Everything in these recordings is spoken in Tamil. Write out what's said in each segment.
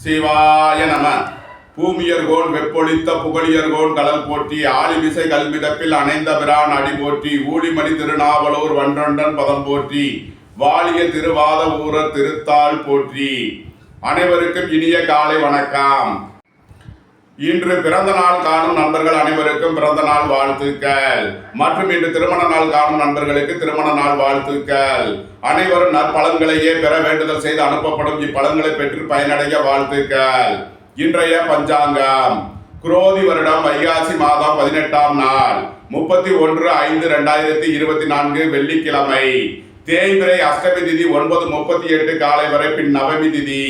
சிவாய நம. பூமியர்கோன் வெப்பொழித்த புகழியர்கோன் கடல் போற்றி ஆளிமிசை கல்மிதப்பில் அணைந்த பிரான் அடி போற்றி ஊழிமணி திருநாவலூர் வன்றொன்றன் பதம் போற்றி வாழிய திருவாத ஊரர் திருத்தாள் போற்றி. அனைவருக்கும் இனிய காலை வணக்கம். இன்று பிறந்த நாள் காணும் நண்பர்கள் அனைவருக்கும் பிறந்த நாள் வாழ்த்துக்கள். மற்றும் இன்று திருமண நாள் காணும் நண்பர்களுக்கு திருமண நாள் வாழ்த்துக்கள். அனைவரும் நற்பலன்களையே பெற வேண்டுதல் செய்து அனுப்பப்படும் இப்பலன்களை பெற்று பயனடைய வாழ்த்துக்கள். இன்றைய பஞ்சாங்கம் குரோதி வருடம் வைகாசி மாதம் 18ஆம் நாள் 31/5/2024 வெள்ளிக்கிழமை. தேய்பிறை அஷ்டமி திதி 9:38 காலை வரை, பின் நவமி திதி.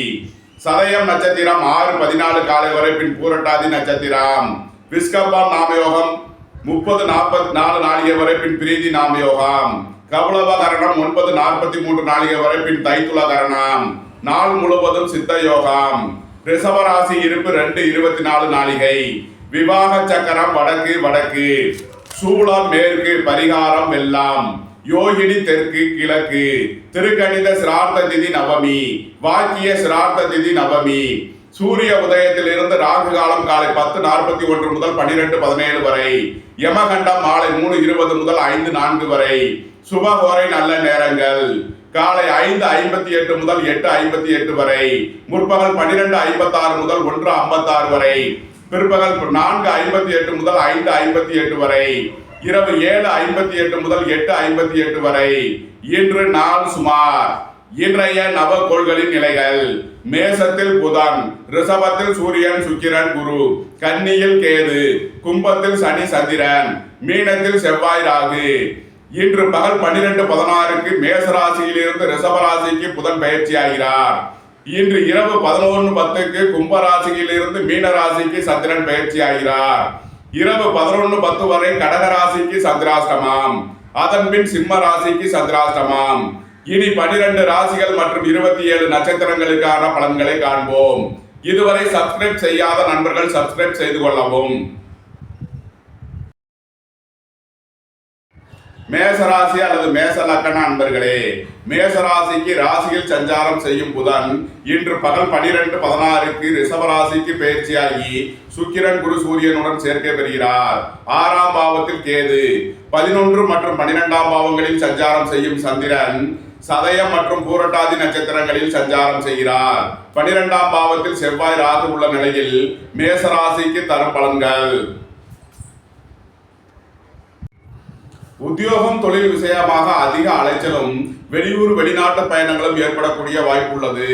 சதயம் நட்சத்திரம் 6:14 காலை வரை, பின் பூரட்டாதி நட்சத்திரம். விஸ்கம்பம் நாமயோகம் 30:44 நாளிகை வரை, பின் பிரீதி நாமயோகம். கபலவ கரணம் 9:43 நாளிகை வரை, பின் தைத்துள கரணம். நாள் முழுவதும் சித்த யோகம். ரிஷபராசி இருப்பு 2:24 நாளிகை. விவாக சக்கரம் வடக்கு வடக்கு. சூளம் மேற்கு. பரிகாரம் வெள்ளம். யோகினி தெற்கு கிழக்கு. திருக்கணித சிரார்த்த திதி நவமி. வாக்கிய சிரார்த்த திதி நவமி. சூரிய உதயத்திலிருந்து ராகு காலம் காலை 10:41 முதல் 12:17 வரை. யமகண்டம் மாலை 3:20 முதல் 5:04 வரை. சுபகோரை நல்ல நேரங்கள் காலை 5:58 முதல் 8:58 வரை. முற்பகல் 12:56 முதல் 1:56 வரை. பிற்பகல் 4:58 முதல் 5:58 வரை. இரவு 7:58 முதல் 8:58 வரை. இன்று நாள் சுமார். இன்றைய நவகோள்களின் நிலைகள்: மேசத்தில் புதன், ரிஷபத்தில் சூரியன் சுக்கிரன் குரு, கன்னியில் கேது, கும்பத்தில் சனி சந்திரன், மீனத்தில் செவ்வாய் ராகு. இன்று பகல் 12:16 மேசராசியிலிருந்து ரிஷபராசிக்கு புதன் பயிற்சி ஆகிறார். இன்று இரவு 11:10 கும்பராசியிலிருந்து மீனராசிக்கு சந்திரன் பயிற்சி ஆகிறார். இரவு 11:10 வரை கடகராசிக்கு சந்திராஷ்டமம். அதன் பின் சிம்ம ராசிக்கு சந்திராஷ்டமம். இனி 12 ராசிகள் மற்றும் 27 நட்சத்திரங்களுக்கான பலன்களை காண்போம். இதுவரை சப்ஸ்கிரைப் செய்யாத நண்பர்கள் சப்ஸ்கிரைப் செய்து கொள்ளவும். மேசராசி அல்லது மேச லக்கண அன்பர்களே, மேசராசிக்கு ராசியில் சஞ்சாரம் செய்யும் புதன் இன்று பகல் 12:16 ரிஷபராசிக்கு பயிற்சியாகி சுக்கிரன் குரு சூரியனுடன் சேர்க்கை பெறுகிறார். 6ஆம் பாவத்தில் கேது, 11 மற்றும் 12ஆம் பாவங்களில் சஞ்சாரம் செய்யும் சந்திரன் சதயம் மற்றும் பூரட்டாதி நட்சத்திரங்களில் சஞ்சாரம் செய்கிறார். 12ஆம் பாவத்தில் செவ்வாய் ராகு உள்ள நிலையில் மேசராசிக்கு தரும் பலன்கள்: உத்தியோகம் தொழில் விஷயமாக அதிக அலைச்சலும் வெளியூர் வெளிநாட்டு பயணங்களும் ஏற்படக்கூடிய வாய்ப்புள்ளது.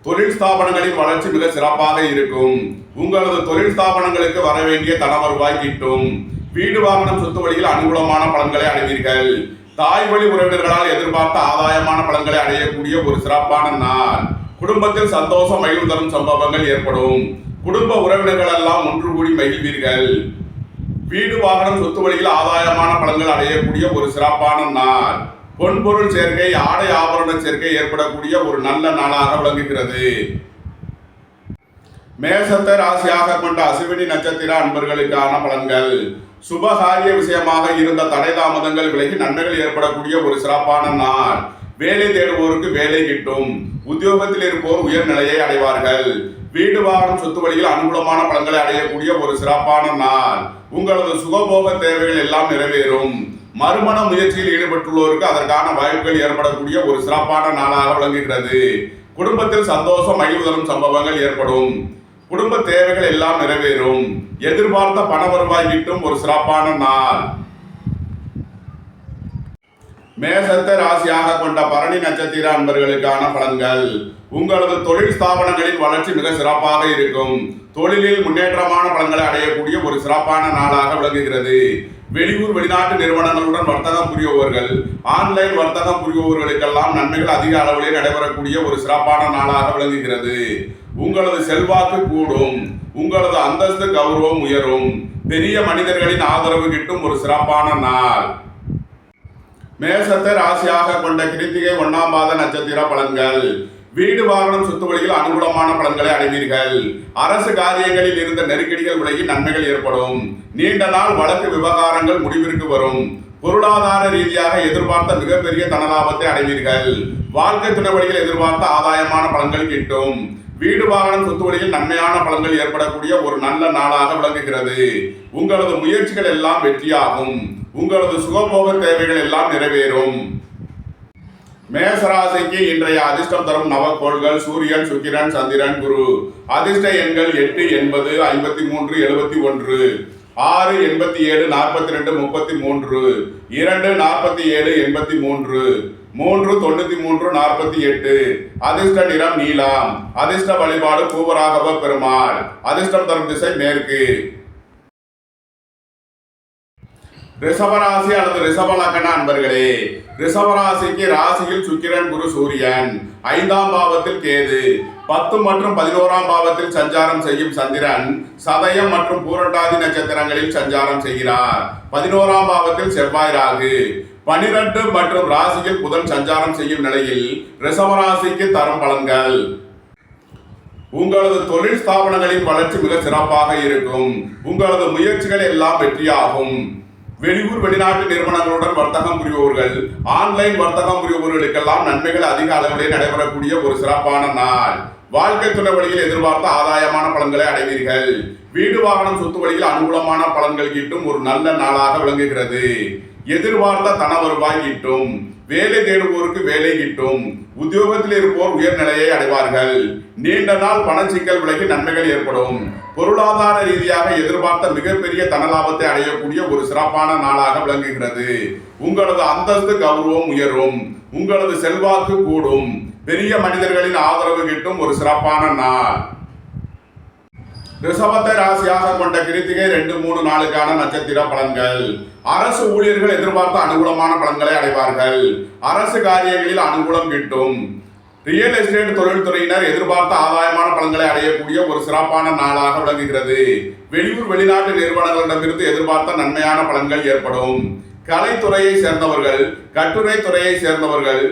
தொழில் ஸ்தாபனங்களின் வளர்ச்சி மிக சிறப்பாக இருக்கும். உங்களது தொழில் ஸ்தாபனங்களுக்கு வர வேண்டிய தன வருவாய் கிட்டும். வீடு வாகனம் சொத்து வழியில் அனுகூலமான பலன்களை அடைவீர்கள். தாய் வழி உறவினர்களால் எதிர்பார்த்த ஆதாயமான பலன்களை அடையக்கூடிய ஒரு சிறப்பான நாள். குடும்பத்தில் சந்தோஷம் மகிழ்வு தரும் சம்பவங்கள் ஏற்படும். குடும்ப உறவினர்கள் எல்லாம் ஒன்று கூடி மகிழ்வீர்கள். வீடு வாகனம் சொத்து வழியில் ஆதாயமான பலன்கள் அடையக்கூடிய ஒரு சிறப்பான நாள். பொன்பொருள் சேர்க்கை, ஆடை ஆபரண சேர்க்கை ஏற்படக்கூடிய ஒரு நல்ல நாளாக விளங்குகிறது. மேசத்தை ராசியாக கொண்ட அசுவினி நட்சத்திர அன்பர்களுக்கான பலன்கள்: சுபகாரிய விஷயமாக இருந்த தடை தாமதங்கள் விலகி நன்மைகள் ஏற்படக்கூடிய ஒரு சிறப்பான நாள். வேலை தேடுவோருக்கு வேலை கிட்டும். உத்தியோகத்தில் இருப்போர் உயர்நிலையை அடைவார்கள். வீடு வாகனம் சொத்து வழியில் அனுகூலமான பலன்களை அடையக்கூடிய ஒரு சிறப்பான நாள். உங்களது சுகபோக தேவைகள் எல்லாம் நிறைவேறும். மறுமண முயற்சியில் ஈடுபட்டுள்ளோருக்கு அதற்கான வாய்ப்புகள் ஏற்படக்கூடிய ஒரு சிறப்பான நாளாக விளங்குகிறது. குடும்பத்தில் சந்தோஷம் மகிழ்வு தரும் சம்பவங்கள் ஏற்படும். குடும்ப தேவைகள் எல்லாம் நிறைவேறும். எதிர்பார்த்த பண வருவாய் கிட்டும் ஒரு சிறப்பான நாள். மேசத்தை ராசியாக கொண்ட பரணி நட்சத்திர அன்பர்களுக்கான பலன்கள்: உங்களது தொழில் ஸ்தாபனங்களின் வளர்ச்சி மிக சிறப்பாக இருக்கும். தொழிலில் முன்னேற்றமான பலன்களை அடையக்கூடிய ஒரு சிறப்பான நாளாக விளங்குகிறது. வெளியூர் வெளிநாட்டு நிறுவனங்களுடன் வர்த்தகம் புரிபவர்கள், ஆன்லைன் வர்த்தகம் புரிபவர்களுக்கெல்லாம் நன்மைகள் அதிக அளவிலே நடைபெறக்கூடிய ஒரு சிறப்பான நாளாக விளங்குகிறது. உங்களது செல்வாக்கு கூடும். உங்களது அந்தஸ்து கௌரவம் உயரும். பெரிய மனிதர்களின் ஆதரவு கிட்டும் ஒரு சிறப்பான நாள். மேசத்தை ராசியாக கொண்ட கிருத்திகை 1ஆம் பாத நட்சத்திர பலன்கள்: வீடு வாகனம் சொத்து வழியில் அனுகூலமான பலன்களை அடைவீர்கள். அரசு காரியங்களில் இருந்த நெருக்கடிகள் விலகி நன்மைகள் ஏற்படும். நீண்ட நாள் வழக்கு விவகாரங்கள் முடிவிற்கு வரும். பொருளாதார ரீதியாக எதிர்பார்த்த மிகப்பெரிய தனலாபத்தை அடைவீர்கள். வாழ்க்கை துணை வழியில் எதிர்பார்த்த ஆதாயமான பலன்கள் கிட்டும். வீடு வாகனம் சொத்து வழியில் நன்மையான பலன்கள் ஏற்படக்கூடிய ஒரு நல்ல நாளாக விளங்குகிறது. உங்களது முயற்சிகள் எல்லாம் வெற்றியாகும். உங்களது சுகபோக தேவைகள் எல்லாம் நிறைவேறும். மேசராசிக்கு இன்றைய அதிர்ஷ்டம் தரும் நவக்கோள்கள் சூரியன், சுக்கிரன், சந்திரன், குரு. அதிர்ஷ்ட எண்கள் 8, 80, 53, 71, 6, 87, 42, 33, 2, 47, 83, 3, 93, 48. அதிர்ஷ்ட நிறம் நீலம். அதிர்ஷ்ட வழிபாடு பூவராகவ பெருமாள். அதிர்ஷ்டம் தரும் திசை மேற்கு. ரிஷபராசி அல்லது ரிஷப லக்ன அன்பர்களே, ரிஷபராசிக்கு ராசியில் சுக்கிரன், குரு, சூரியன், 5ஆம் பாவத்தில் கேது, 10 மற்றும் 11ஆம் பாவத்தில் சஞ்சாரம் செய்யும் சந்திரன் சதயம் மற்றும் பூரட்டாதி நட்சத்திரங்களில் சஞ்சாரம் செய்கிறார். 11ஆம் பாவத்தில் செவ்வாய், ராகு, 12 மற்றும் ராசியில் புதன் சஞ்சாரம் செய்யும் நிலையில் ரிஷபராசிக்கு தரும் பலன்கள். உங்களது தொழில் ஸ்தாபனங்களின் வளர்ச்சி மிக சிறப்பாக இருக்கும். உங்களது முயற்சிகள் எல்லாம் வெற்றியாகும். வெளியூர் வெளிநாட்டு நிறுவனங்களுடன் வர்த்தகம் புரிபவர்கள், ஆன்லைன் வர்த்தகம் புரிபவர்களுக்கெல்லாம் நன்மைகள் அதிக அளவிலே நடைபெறக்கூடிய ஒரு சிறப்பான நாள். வாழ்க்கை துணை வழியில் எதிர்பார்த்த ஆதாயமான பலன்களை அடைவீர்கள். வீடு வாகனம் சொத்து வழியில் அனுகூலமான பலன்கள் ஈட்டும் ஒரு நல்ல நாளாக விளங்குகிறது. எதிர்பார்த்த தன வருவாய் ஈட்டும். வேலை தேடுவோருக்கு வேலை கிட்டும். உத்தியோகத்தில் இருப்போர் உயர்நிலையை அடைவார்கள். நீண்ட நாள் பண சிக்கல் விலகி நன்மைகள் ஏற்படும். பொருளாதார ரீதியாக எதிர்பார்த்த மிகப்பெரிய தனலாபத்தை அடையக்கூடிய ஒரு சிறப்பான நாளாக விளங்குகிறது. உங்களது அந்தஸ்து கௌரவம் உயரும். உங்களது செல்வாக்கு கூடும். பெரிய மனிதர்களின் ஆதரவு கிட்டும் ஒரு சிறப்பான நாள். ரிஷபத்தை ராசியாக கொண்ட கிருத்திகை 2, 3, 4க்கான நட்சத்திர பலன்கள். அரசு ஊழியர்கள் எதிர்பார்த்த அனுகூலமான பலன்களை அடைவார்கள். அரசு காரியங்களில் அனுகூலம் கிட்டும். ரியல் எஸ்டேட் தொழில்துறையினர் எதிர்பார்த்த ஆதாயமான பலன்களை அடையக்கூடிய ஒரு சிறப்பான நாளாக விளங்குகிறது. வெளியூர் வெளிநாட்டு நிறுவனங்களிடமிருந்து எதிர்பார்த்த நன்மையான பலன்கள் ஏற்படும். கலைத்துறையை சேர்ந்தவர்கள், கட்டுரை துறையை சேர்ந்தவர்கள்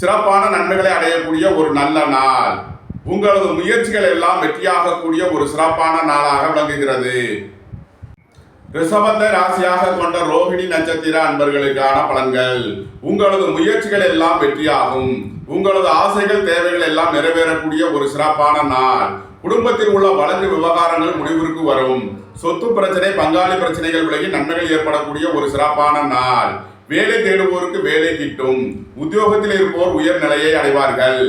சிறப்பான நன்மைகளை அடையக்கூடிய ஒரு நல்ல நாள். உங்களது முயற்சிகள் எல்லாம் வெற்றியாகக்கூடிய ஒரு சிறப்பான நாளாக விளங்குகிறது. ரிஷபத்தை ராசியாக கொண்ட ரோகிணி நட்சத்திர அன்பர்களுக்கான பலன்கள். உங்களது முயற்சிகள் எல்லாம் வெற்றியாகும். உங்களது ஆசைகள் தேவைகள் எல்லாம் நிறைவேறக்கூடிய ஒரு சிறப்பான நாள். குடும்பத்தில் உள்ள வழக்கு விவகாரங்கள் முடிவிற்கு வரும். சொத்து பிரச்சனை, பங்காளி பிரச்சனைகள் விலகி நன்மைகள் ஏற்படக்கூடிய ஒரு சிறப்பான நாள். வேலை தேடுவோருக்கு வேலை கிட்டும். உத்தியோகத்தில் இருப்போர் உயர்நிலையை அடைவார்கள்.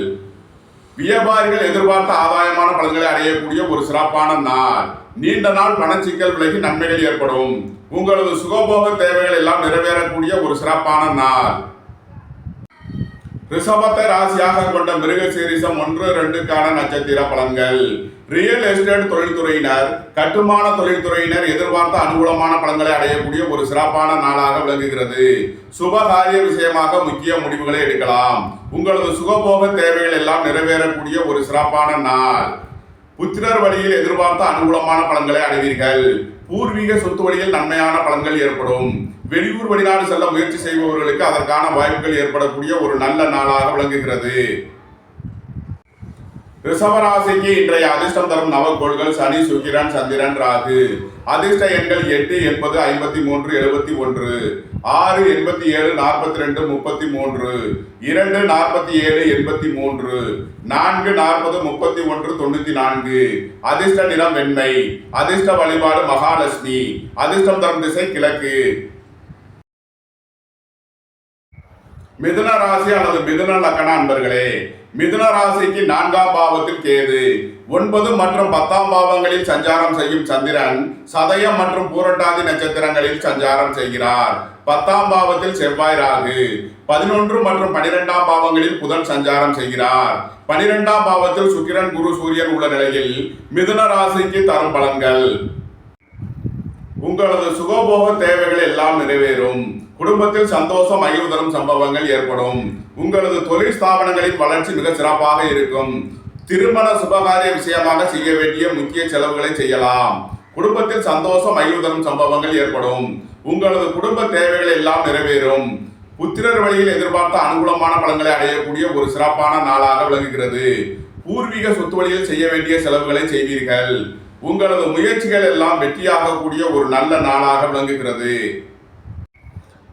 வியாபாரிகள் எதிர்பார்த்த ஆதாயமான பலன்களை அடையக்கூடிய ஒரு சிறப்பான நாள். நீண்ட நாள் பணச்சிக்கல் விலகி நன்மைகள் ஏற்படும். உங்களது சுகபோக தேவைகள் எல்லாம் நிறைவேறக்கூடிய ஒரு சிறப்பான நாள். ரிஷபத்தை ராசியாக கொண்ட மிருகசீரிஷம் 1, 2க்கான நட்சத்திர பலன்கள். ரியல் எஸ்டேட் தொழில்துறையினர், கட்டுமான தொழில்துறையினர் எதிர்பார்த்த அனுகூலமான பலன்களை அடையக்கூடிய ஒரு சிறப்பான நாளாக விளங்குகிறது. சுபகாரிய விஷயமாக முக்கிய முடிவுகளை எடுக்கலாம். உங்களது சுகபோக தேவைகள் எல்லாம் நிறைவேறக்கூடிய ஒரு சிறப்பான நாள். புத்திரர் வழியில் எதிர்பார்த்த அனுகூலமான பலன்களை அடைவீர்கள். பூர்வீக சொத்து வழியில் நன்மையான பலன்கள் ஏற்படும். வெளியூர் வெளிநாடு செல்ல முயற்சி செய்பவர்களுக்கு அதற்கான வாய்ப்புகள் ஏற்படக்கூடிய ஒரு நல்ல நாளாக விளங்குகிறது. ரிஷபராசிக்கு இன்றைய அதிர்ஷ்டம் தரும் நவக்கோள்கள் சனி, சுக்கிரன், சந்திரன், ராகு. அதிர்ஷ்ட எண்கள் 8, 80, 53, 71, 6, 87, 42, 33, 2, 47, 83, 4, 40, 31, 94. அதிர்ஷ்ட நிறம் வெண்மை. அதிர்ஷ்ட வழிபாடு மகாலட்சுமி. அதிர்ஷ்டம் தரும் திசை கிழக்கு. மிதுன ராசி அல்லது மிதுன லக்ன அன்பர்களே, மிதுன ராசிக்கு 4ஆம் பாவத்தில் கேது, 9 மற்றும் 10ஆம் பாவங்களில் சஞ்சாரம் செய்யும் சந்திரன் சதயம் மற்றும் பூரட்டாதி நட்சத்திரங்களில் சஞ்சாரம் செய்கிறார். 10ஆம் பாவத்தில் செவ்வாய், ராகு, 11 மற்றும் 12ஆம் பாவங்களில் புதன் சஞ்சாரம் செய்கிறார். 12ஆம் பாவத்தில் சுக்கிரன், குரு, சூரியன் உள்ள நிலையில் மிதுன ராசிக்கு தரும் பலன்கள். உங்களது சுகபோக தேவைகள் எல்லாம் நிறைவேறும். குடும்பத்தில் சந்தோஷம், மகிழ்வு தரும் சம்பவங்கள் ஏற்படும். உங்களது தொழில் ஸ்தாபனங்களின் வளர்ச்சி மிக சிறப்பாக இருக்கும். திருமண சுபகாரிய விஷயமாக செய்ய வேண்டிய முக்கிய செலவுகளை செய்யலாம். குடும்பத்தில் சந்தோஷம், மகிழ்வு தரும் சம்பவங்கள் ஏற்படும். உங்களது குடும்ப தேவைகள் எல்லாம் நிறைவேறும். புத்திரர் வழியில் எதிர்பார்த்த அனுகூலமான பலன்களை அடையக்கூடிய ஒரு சிறப்பான நாளாக விளங்குகிறது. பூர்வீக சொத்து வழியில் செய்ய வேண்டிய செலவுகளை செய்வீர்கள். உங்களது முயற்சிகள் எல்லாம் வெற்றியாகக்கூடிய ஒரு நல்ல நாளாக விளங்குகிறது.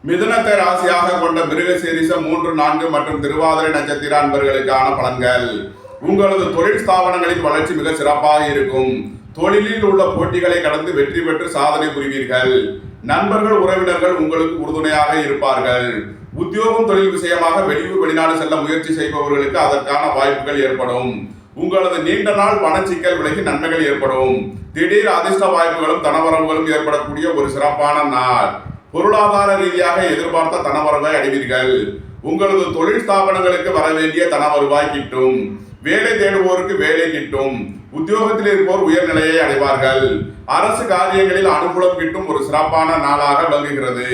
மிதுனத்தை ராசியாக கொண்ட மிருகசீரிஷம் 3, 4 மற்றும் திருவாதிரை நட்சத்திர அன்பர்களுக்கான பலன்கள். உங்களது தொழில் ஸ்தாபனங்களின் வளர்ச்சி மிக சிறப்பாக இருக்கும். தொழிலில் உள்ள போட்டிகளை கடந்து வெற்றி பெற்று சாதனை புரிவீர்கள். நண்பர்கள் உறவினர்கள் உங்களுக்கு உறுதுணையாக இருப்பார்கள். உத்தியோகம் தொழில் விஷயமாக வெளியூர் வெளிநாடு செல்ல முயற்சி செய்பவர்களுக்கு அதற்கான வாய்ப்புகள் ஏற்படும். உங்களது நீண்ட நாள் பணச்சிக்கல் விலகி நன்மைகள் ஏற்படும். திடீர் அதிர்ஷ்ட வாய்ப்புகளும் தனவரவுகளும் ஏற்படக்கூடிய ஒரு சிறப்பான நாள். பொருளாதார ரீதியாக எதிர்பார்த்த தனவரவை அடைவீர்கள். உங்களது தொழில் ஸ்தாபனங்களுக்கு வர வேண்டிய தன வருவாய் கிட்டும். வேலை தேடுவோருக்கு வேலை கிட்டும். உத்தியோகத்தில் இருப்போர் உயர்நிலையை அடைவார்கள். அரசு காரியங்களில் அனுகூலம் கிட்டும் ஒரு சிறப்பான நாளாக விளங்குகிறது.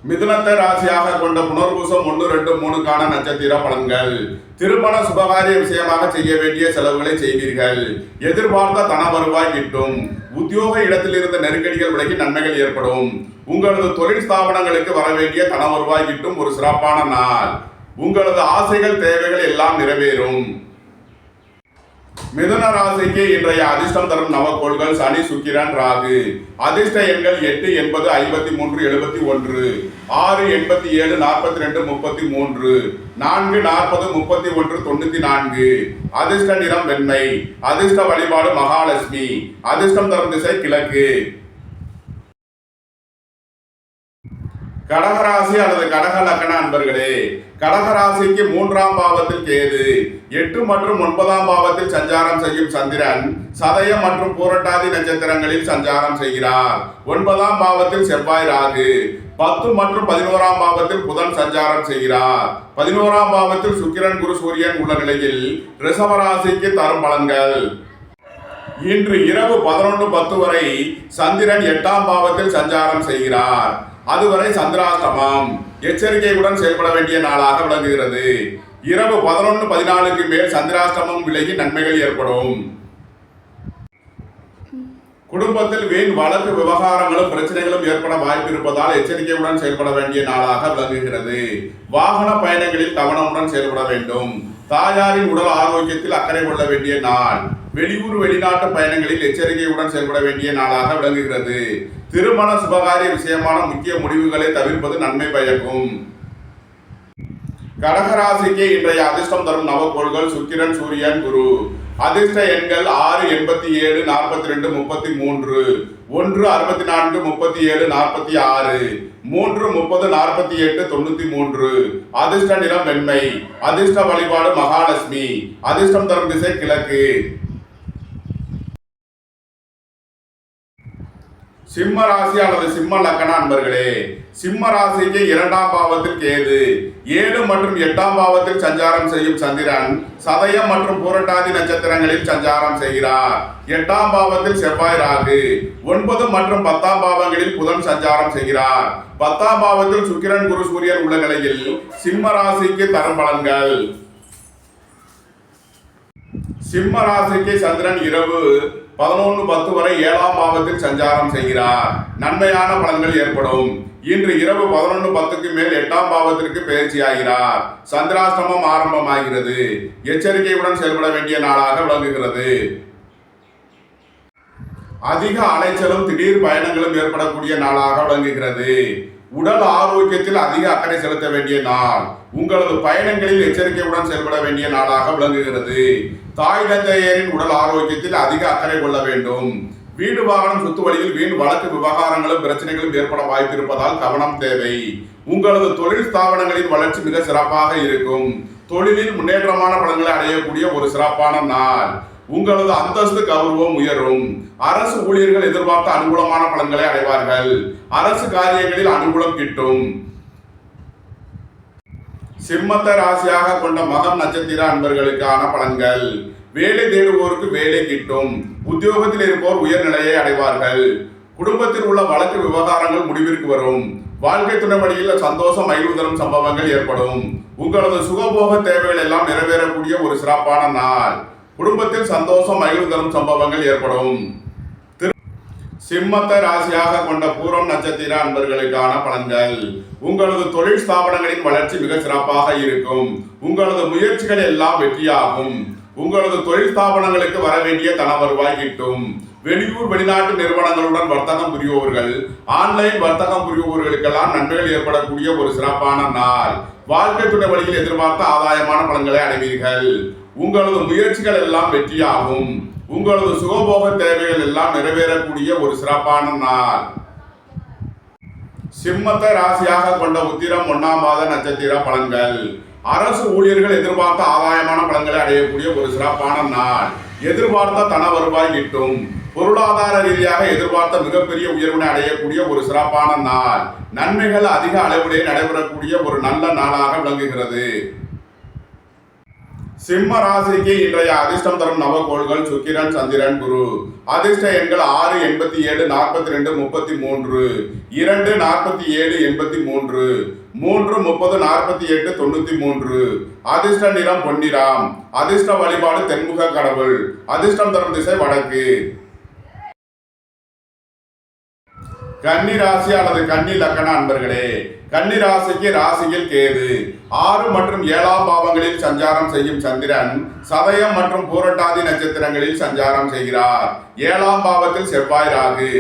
மிதுனத்தை ராசியாக கொண்ட புனர்பூசம் 1, 2, 3 நட்சத்திர பலன்கள். திருமண சுபகாரிய விஷயமாக செய்ய வேண்டிய செலவுகளை செய்வீர்கள். எதிர்பார்த்த தன வருவாய் கிட்டும். உத்தியோக இடத்தில் இருந்த நெருக்கடிகள் விலகி நன்மைகள் ஏற்படும். உங்களது தொழில் ஸ்தாபனங்களுக்கு வர வேண்டிய தன வருவாய் கிட்டும் ஒரு சிறப்பான நாள். உங்களது ஆசைகள் தேவைகள் எல்லாம் நிறைவேறும். மிதுன ராசிக்கு இன்றைய அதிர்ஷ்டம் தரும் நவக்கோள்கள் சனி, சுக்கிரன், ராகு. அதிர்ஷ்ட எண்கள் 8, 80, 53, 71, 6, 87, 42, 33, 4, 40, 31, 94. அதிர்ஷ்ட நிறம் வெண்மை. அதிர்ஷ்ட வழிபாடு மகாலட்சுமி. அதிர்ஷ்டம் தரும் திசை கிழக்கு. கடகராசி அல்லது கடக லக்ன அன்பர்களே, கடகராசிக்கு 3ஆம் பாவத்தில் கேது, 8 மற்றும் 9ஆம் பாவத்தில் சஞ்சாரம் செய்யும் சந்திரன் சதயம் மற்றும் பூரட்டாதி நட்சத்திரங்களில் சஞ்சாரம் செய்கிறார். 9ஆம் பாவத்தில் செவ்வாய், ராகு, 10 மற்றும் 11ஆம் பாவத்தில் புதன் சஞ்சாரம் செய்கிறார். 11ஆம் பாவத்தில் சுக்கிரன், குரு, சூரியன் உள்ள நிலையில் ரிஷபராசிக்கு தரும் பலன்கள். இன்று இரவு 11:10 வரை சந்திரன் 8ஆம் பாவத்தில் சஞ்சாரம் செய்கிறார். அதுவரை சந்திராஷ்டமம். எச்சரிக்கையுடன் செயல்பட வேண்டிய நாளாக விளங்குகிறது. இரவு 11:14க்கு மேல் சந்திராஷ்டமம் விலகி நன்மைகள் ஏற்படும். குடும்பத்தில் வீண் வழக்கு விவகாரங்களும் பிரச்சனைகளும் ஏற்பட வாய்ப்பு இருப்பதால் எச்சரிக்கையுடன் செயல்பட வேண்டிய நாளாக விளங்குகிறது. வாகன பயணங்களில் கவனமுடன் செயல்பட வேண்டும். தாயாரின் உடல் ஆரோக்கியத்தில் அக்கறை கொள்ள வேண்டிய நாள். வெளியூர் வெளிநாட்டு பயணங்களில் எச்சரிக்கையுடன் செயல்பட வேண்டிய நாளாக விளங்குகிறது. திருமண சுபகாரிய விஷயமான முக்கிய முடிவுகளை தவிர்ப்பது நன்மை பயக்கும். கடகராசிக்கு இன்றைய அதிர்ஷ்டம் தரும் நவக்கோள்கள் சுக்கிரன், சூரியன், குரு. அதிர்ஷ்ட எண்கள் 6, 87, 42, 33, 1, 64, 37, 46, 3, 30, 48, 93. அதிர்ஷ்ட நிறம் வெண்மை. அதிர்ஷ்ட வழிபாடு மகாலட்சுமி. அதிர்ஷ்டம் தரும் திசை கிழக்கு. சிம்ம ராசி அல்லது சிம்ம லக்ன அன்பர்களே, சிம்ம ராசிக்கு 2ஆம் பாவத்தில் கேது, 7 மற்றும் 8ஆம் பாவத்தில் சஞ்சாரம் செய்யும் சந்திரன் சதயம் மற்றும் பூரட்டாதி நட்சத்திரங்களில் சஞ்சாரம் செய்கிறார். 8ஆம் பாவத்தில் செவ்வாய், ராகு, 9 மற்றும் 10ஆம் பாவங்களில் புதன் சஞ்சாரம் செய்கிறார். 10ஆம் பாவத்தில் சுக்கிரன், குரு, சூரியன் உள்ள நிலையில் சிம்ம ராசிக்கு தரும் பலன்கள். சிம்ம ராசிக்கு சந்திரன் இரவு 11:10 வரை 7ஆம் பாவத்தில் சஞ்சாரம் செய்கிறார். நன்மையான பலன்கள் ஏற்படும். இன்று இரவு 11:10க்கு மேல் 8ஆம் பாவத்திற்கு பயிற்சியாகிறார். சந்திராஷ்டமம் ஆரம்பமாகிறது. எச்சரிக்கையுடன் செயல்பட வேண்டிய நாளாக விளங்குகிறது. அதிக அலைச்சலும் திடீர் பயணங்களும் ஏற்படக்கூடிய நாளாக விளங்குகிறது. உடல் ஆரோக்கியத்தில் அதிக அக்கறை செலுத்த வேண்டிய நாள். உங்களது பயணங்களில் எச்சரிக்கையுடன் செயல்பட வேண்டிய நாளாக விளங்குகிறது. தாய் தந்தையரின் உடல் ஆரோக்கியத்தில் அதிக அக்கறை கொள்ள வேண்டும். வீடு வாகனம் சொத்து வழியில் வீண் வழக்கு விவகாரங்களும் பிரச்சனைகளும் ஏற்பட வாய்ப்பு இருப்பதால் கவனம் தேவை. உங்களது தொழில் ஸ்தாபனங்களின் வளர்ச்சி மிக சிறப்பாக இருக்கும். தொழிலில் முன்னேற்றமான பலன்களை அடையக்கூடிய ஒரு சிறப்பான நாள். உங்களது அந்தஸ்து கௌரவம் உயரும். அரசு ஊழியர்கள் எதிர்பார்த்த அனுகூலமான பலன்களை அடைவார்கள். அரசு காரியங்களில் அனுகூலம் கிட்டும். சிம்மத்தை ராசியாக கொண்ட மகம் நட்சத்திர அன்பர்களுக்கான பலன்கள். வேலை தேடுவோருக்கு வேலை கிட்டும். உத்தியோகத்தில் இருப்போர் உயர்நிலையை அடைவார்கள். குடும்பத்தில் உள்ள வழக்கு விவகாரங்கள் முடிவிற்கு வரும். வாழ்க்கை துணை வழியில் சந்தோஷம் மகிழ்வு தரும் சம்பவங்கள் ஏற்படும். உங்களது சுகபோக தேவைகள் எல்லாம் நிறைவேறக்கூடிய ஒரு சிறப்பான நாள். குடும்பத்தில் சந்தோஷம் மகிழ்வு தரும் சம்பவங்கள் ஏற்படும். சிம்மத்தை ராசியாக கொண்ட பூரம் நட்சத்திர அன்பர்களுக்கான பலன்கள். உங்களது தொழில் ஸ்தாபனங்களின் வளர்ச்சி மிக சிறப்பாக இருக்கும். உங்களது முயற்சிகள் எல்லாம் வெற்றியாகும். உங்களது தொழில் ஸ்தாபனங்களுக்கு வர வேண்டிய தன வருவாய் கிட்டும். வெளியூர் வெளிநாட்டு நிறுவனங்களுடன் வர்த்தகம் புரிபவர்கள், ஆன்லைன் வர்த்தகம் புரிபவர்களுக்கெல்லாம் நன்மைகள் ஏற்படக்கூடிய ஒரு சிறப்பான நாள். வாழ்க்கை துணை வழியில் எதிர்பார்த்த ஆதாயமான பலன்களை அடைவீர்கள். உங்களது முயற்சிகள் எல்லாம் வெற்றியாகும். உங்களது சுகபோக தேவைகள் எல்லாம் நிறைவேறக்கூடிய ஒரு சிறப்பான நாள். சிம்மத்தை ராசியாக கொண்ட உத்திரம் 1ஆம் மாத நட்சத்திர பலன்கள். அரசு ஊழியர்கள் எதிர்பார்த்த ஆதாயமான பலன்களை அடையக்கூடிய ஒரு சிறப்பான நாள். எதிர்பார்த்த தன வருவாய் கிட்டும். பொருளாதார ரீதியாக எதிர்பார்த்த மிகப்பெரிய உயர்வினை அடையக்கூடிய ஒரு சிறப்பான நாள். நன்மைகள் அதிக அளவிலே நடைபெறக்கூடிய ஒரு நல்ல நாளாக விளங்குகிறது. சிம்ம ராசிக்கு இன்றைய அதிர்ஷ்டம் தரும் நவகோள்கள் சுக்கிரன், சந்திரன், குரு. அதிர்ஷ்ட எண்கள் 6, 87, 42, 33, 2, 47, 83, 3, 30, 48, 93. அதிர்ஷ்ட நிறம் பொன்னிறம். அதிர்ஷ்ட வழிபாடு தென்முக கடவுள். அதிர்ஷ்டம் தரும் திசை வடக்கு. கன்னி ராசி அல்லது கன்னி லக்கண அன்பர்களே, கன்னி ராசிக்கு ராசியில் கேது 6 மற்றும் 7ஆம் பாவங்களில் சஞ்சாரம் செய்யும் சந்திரன் சதயம் மற்றும் பூரட்டாதி நட்சத்திரங்களில் சஞ்சாரம் செய்கிறார். 7ஆம் பாவத்தில் செவ்வாய், ராகு.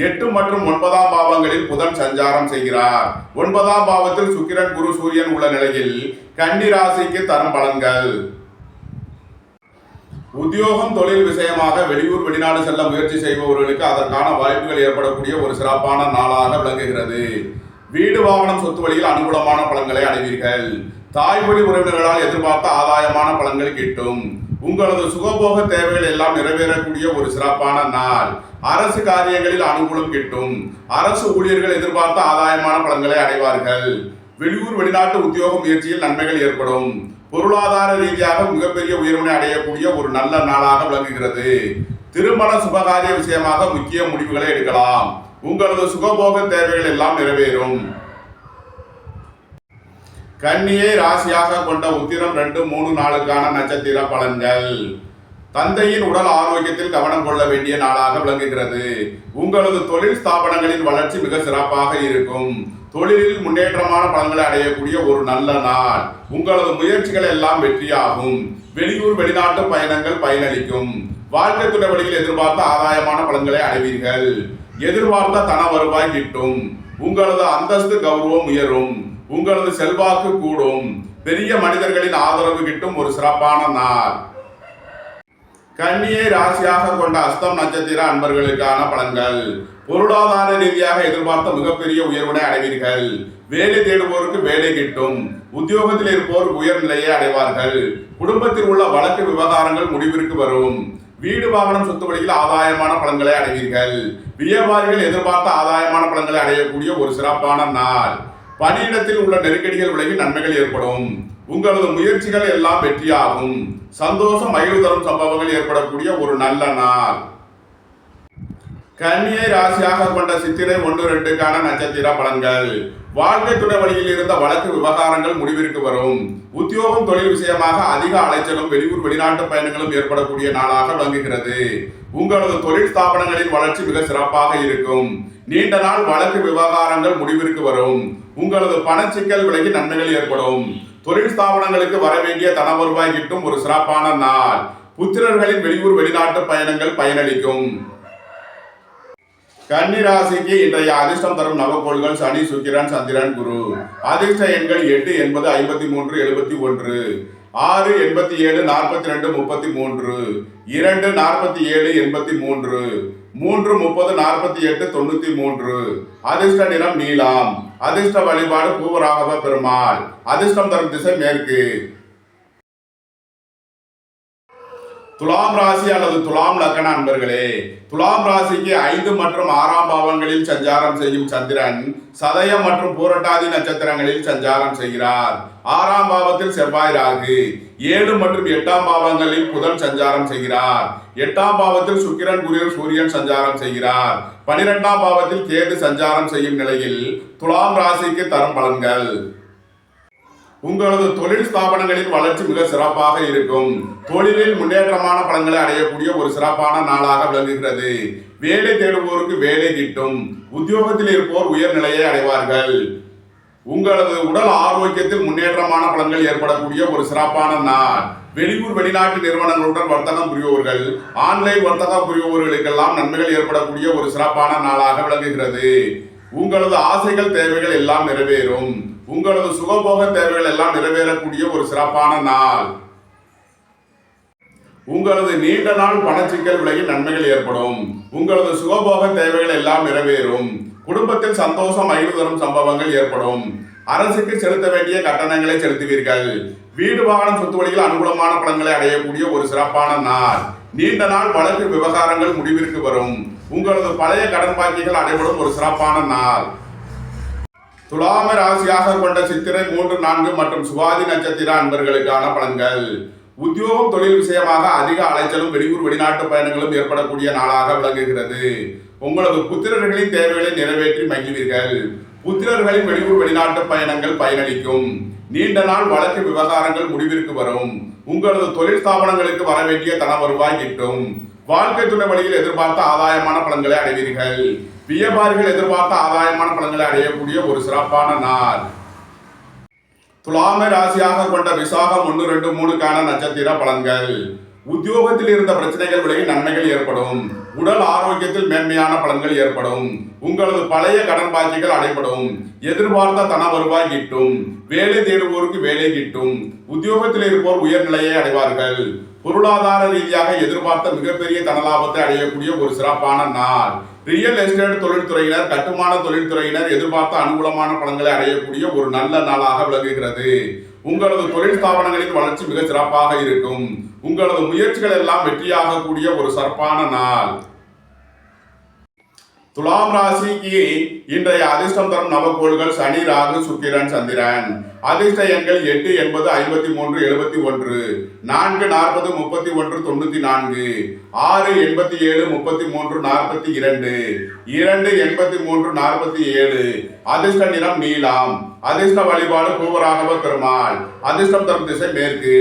8 மற்றும் 9ஆம் பாவங்களில் புதன் சஞ்சாரம் செய்கிறார். 9ஆம் பாவத்தில் சுக்கிரன், குரு, சூரியன் உள்ள நிலையில் கன்னி ராசிக்கு தரும் பலன்கள். உத்தியோகம் தொழில் விஷயமாக வெளியூர் வெளிநாடு செல்ல முயற்சி செய்பவர்களுக்கு அதற்கான வாய்ப்புகள் ஏற்படக்கூடிய ஒரு சிறப்பான நாளாக விளங்குகிறது. வீடு வாகனம் சொத்து வழியில் அனுகூலமான பலன்களை அடைவீர்கள். தாய்மொழி உறவினர்களால் எதிர்பார்த்த ஆதாயமான பலன்கள் கிட்டும். உங்களது சுகபோக தேவைகள் எல்லாம் நிறைவேறக்கூடிய ஒரு சிறப்பான நாள். அரசு காரியங்களில் அனுகூலம் கிட்டும். அரசு ஊழியர்கள் எதிர்பார்த்த ஆதாயமான பலன்களை அடைவார்கள். வெளியூர் வெளிநாட்டு உத்தியோக முயற்சியில் நன்மைகள் ஏற்படும். பொருளாதார ரீதியாக மிகப்பெரிய உயர்வினை அடையக்கூடிய ஒரு நல்ல நாளாக விளங்குகிறது. திருமண சுபகாரிய விஷயமாக முக்கிய முடிவுகளை எடுக்கலாம். உங்களது சுகபோக தேவைகள் எல்லாம் நிறைவேறும். கன்னியை ராசியாக கொண்ட உத்திரம் 2, 3, 4க்கான நட்சத்திர பலன்கள். தந்தையின் உடல் ஆரோக்கியத்தில் கவனம் கொள்ள வேண்டிய நாளாக விளங்குகிறது. உங்களது தொழில் ஸ்தாபனங்களின் வளர்ச்சி மிக சிறப்பாக இருக்கும். தொழிலில் முன்னேற்றமான பலன்களை அடையக்கூடிய ஒரு நல்ல நாள். உங்களது முயற்சிகள் எல்லாம் வெற்றியாகும். வெளியூர் வெளிநாட்டு பயணங்கள் பயனளிக்கும். வாழ்க்கை துணை வழியில் எதிர்பார்த்த ஆதாயமான பலன்களை அடைவீர்கள். எதிர்பார்த்த தன வருவாய் கிட்டும். உங்களது அந்தஸ்து கௌரவம் உயரும். உங்களது செல்வாக்கு கூடும். பெரிய மனிதர்களின் ஆதரவு கிட்டும் ஒரு சிறப்பான நாள். கன்னியை ராசியாக கொண்ட அஸ்தம் நட்சத்திர அன்பர்களுக்கான பலன்கள். பொருளாதார ரீதியாக எதிர்பார்த்த மிகப்பெரிய உயர்வினை அடைவீர்கள். வேலை தேடுவோருக்கு வேலை கிட்டும். உத்தியோகத்தில் இருப்போருக்கு உயர்நிலையை அடைவார்கள். குடும்பத்தில் உள்ள வழக்கு விவகாரங்கள் முடிவிற்கு வரும். வீடு வாகனம் சொத்து வழியில் ஆதாயமான பலன்களை அடைவீர்கள். வியாபாரிகள் எதிர்பார்த்த ஆதாயமான பலன்களை அடையக்கூடிய ஒரு சிறப்பான நாள். பணியிடத்தில் உள்ள நெருக்கடிகள் விலகி நன்மைகள் ஏற்படும். உங்களது முயற்சிகள் எல்லாம் வெற்றியாகும். சந்தோஷம் மகிழ்வு தரும் சம்பவங்கள் ஏற்படக்கூடிய ஒரு நல்ல நாள். கன்னியை ராசியாக கொண்ட சித்திரை 1, 2க்கான நட்சத்திர பலன்கள். வாழ்க்கை துணை வழியில் இருந்த வழக்கு விவகாரங்கள் முடிவிற்கு வரும். உத்தியோகம் தொழில் விஷயமாக அதிக அலைச்சலும் வெளியூர் வெளிநாட்டு பயணங்களும் ஏற்படக்கூடிய நாளாக விளங்குகிறது. உங்களது தொழில் ஸ்தாபனங்களின் வளர்ச்சி மிக சிறப்பாக இருக்கும். நீண்ட நாள் வழக்கு விவகாரங்கள் முடிவிற்கு வரும். உங்களது பணச்சிக்கல் விலகி நன்மைகள் ஏற்படும். தொழில் ஸ்தாபனங்களுக்கு வர வேண்டிய தன வருவாய் கிட்டும் ஒரு சிறப்பான நாள். புத்திரர்களின் வெளியூர் வெளிநாட்டு பயணங்கள் பயனளிக்கும். கன்னி ராசிக்கு இன்றைய அதிர்ஷ்டம் தரும் நவகோள்கள் சனி, சுக்கிரன், சந்திரன், குரு. அதிர்ஷ்ட எண்கள் 8, 80, 53, 71, 6, 87, 42, 33, 2, 47, 83, 3, 30, 48, 93. அதிர்ஷ்ட நிறம் நீலம். அதிர்ஷ்ட வழிபாடு பூவராகவ பெருமாள். அதிர்ஷ்டம் தரும் திசை மேற்கு. துலாம் ராசி அல்லது துலாம் லக்கண அன்பர்களே, துலாம் ராசிக்கு 5 மற்றும் 6ஆம் பாவங்களில் சஞ்சாரம் செய்யும் சந்திரன் சதயம் மற்றும் பூரட்டாதி நட்சத்திரங்களில் சஞ்சாரம் செய்கிறார். 6ஆம் பாவத்தில் செவ்வாய், ராகு. 7 மற்றும் 8ஆம் பாவங்களில் புதன் சஞ்சாரம் செய்கிறார். 8ஆம் பாவத்தில் சுக்கிரன், குரு, சூரியன் சஞ்சாரம் செய்கிறார். 12ஆம் பாவத்தில் கேது சஞ்சாரம் செய்யும் நிலையில் துலாம் ராசிக்கு தரும் பலன்கள். உங்களது தொழில் ஸ்தாபனங்களின் வளர்ச்சி மிக சிறப்பாக இருக்கும். தொழிலில் முன்னேற்றமான பலன்களை அடையக்கூடிய ஒரு சிறப்பான நாளாக விளங்குகிறது. வேலை தேடுவோருக்கு வேலை கிட்டும். உத்தியோகத்தில் இருப்போர் உயர்நிலையை அடைவார்கள். உங்களது உடல் ஆரோக்கியத்தில் முன்னேற்றமான பலன்கள் ஏற்படக்கூடிய ஒரு சிறப்பான நாள். வெளியூர் வெளிநாட்டு நிறுவனங்களுடன் வர்த்தகம் புரிபவர்கள், ஆன்லைன் வர்த்தகம் புரிபவர்களுக்கெல்லாம் நன்மைகள் ஏற்படக்கூடிய ஒரு சிறப்பான நாளாக விளங்குகிறது. உங்களது ஆசைகள் தேவைகள் எல்லாம் நிறைவேறும். உங்களது சுகபோக தேவைகள் எல்லாம் நிறைவேறக்கூடிய ஒரு சிறப்பான நாள். உங்களது நீண்ட நாள் பணச்சிக்கல் விலகி நன்மைகள் ஏற்படும். உங்களது சுகபோக தேவைகள் எல்லாம் நிறைவேறும். குடும்பத்தில் சந்தோஷம் மகிழ்வு தரும் சம்பவங்கள் ஏற்படும். அரசுக்கு செலுத்த வேண்டிய கட்டணங்களை செலுத்துவீர்கள். வீடு வாகனம் சொத்து வழியில் அனுகூலமான பலன்களை அடையக்கூடிய ஒரு சிறப்பான நாள். நீண்ட நாள் வழக்கு விவகாரங்கள் முடிவிற்கு வரும். உங்களது பழைய கடன் பாக்கிகள் அடைபடும் ஒரு சிறப்பான நாள். துலாம ராசியாக கொண்ட சித்திரை 3, 4 மற்றும் சுவாதி நட்சத்திர அன்பர்களுக்கான பலன்கள். உத்தியோகம் தொழில் விஷயமாக அதிக அலைச்சலும் வெளியூர் வெளிநாட்டு பயணங்களும் ஏற்படக்கூடிய நாளாக விளங்குகிறது. உங்களது புத்திரர்களின் தேவைகளை நிறைவேற்றி மகிழ்வீர்கள். புத்திரர்களின் வெளியூர் வெளிநாட்டு பயணங்கள் பயனளிக்கும். நீண்ட நாள் வழக்கு விவகாரங்கள் முடிவிற்கு வரும். உங்களது தொழில் ஸ்தாபனங்களுக்கு வர வேண்டிய தன வருவாய் கிட்டும். வாழ்க்கை துணை வழியில் எதிர்பார்த்த ஆதாயமான பலன்களை அடைவீர்கள். வியாபாரிகள் எதிர்பார்த்த ஆதாயமான பலன்களை அடையக்கூடிய ஒரு சிறப்பான நாள். துலாமை ராசியாக கொண்ட விசாகம் 1, 2, 3க்கான நட்சத்திர பலன்கள். உத்தியோகத்தில் இருந்த பிரச்சனைகள் விலகி நன்மைகள் ஏற்படும். உடல் ஆரோக்கியத்தில் மேன்மையான பலன்கள் ஏற்படும். உங்களது பழைய கடன் பாக்கிகள் அடைபடும். எதிர்பார்த்த தன வருவாய் கிட்டும். வேலை தேடுவோருக்கு வேலை கிட்டும். உத்தியோகத்தில் இருப்போர் உயர்நிலையை அடைவார்கள். பொருளாதார ரீதியாக எதிர்பார்த்த மிகப்பெரிய தனலாபத்தை அடையக்கூடிய ஒரு சிறப்பான நாள். ரியல் எஸ்டேட் தொழில்துறையினர், கட்டுமான தொழில்துறையினர் எதிர்பார்த்த அனுகூலமான பலன்களை அடையக்கூடிய ஒரு நல்ல நாளாக விளங்குகிறது. உங்களது தொழில் ஸ்தாபனங்களின் வளர்ச்சி மிக சிறப்பாக இருக்கும். உங்களது முயற்சிகள் எல்லாம் வெற்றியாகக்கூடிய ஒரு சிறப்பான நாள். துலாம் ராசிக்கு இன்றைய அதிர்ஷ்டம் தரும் நவகோள்கள் சனி, ராகு, சுக்கிரன், சந்திரன். அதிர்ஷ்ட எண்கள் 8, 80, 53, 71, 4, 40, 31, 94, 6, 87, 33, 42, 2, 83, 47. அதிர்ஷ்ட நிறம் நீலம். அதிர்ஷ்ட வழிபாடு பூவராகவ பெருமாள். அதிர்ஷ்டம் தரும் திசை மேற்கு.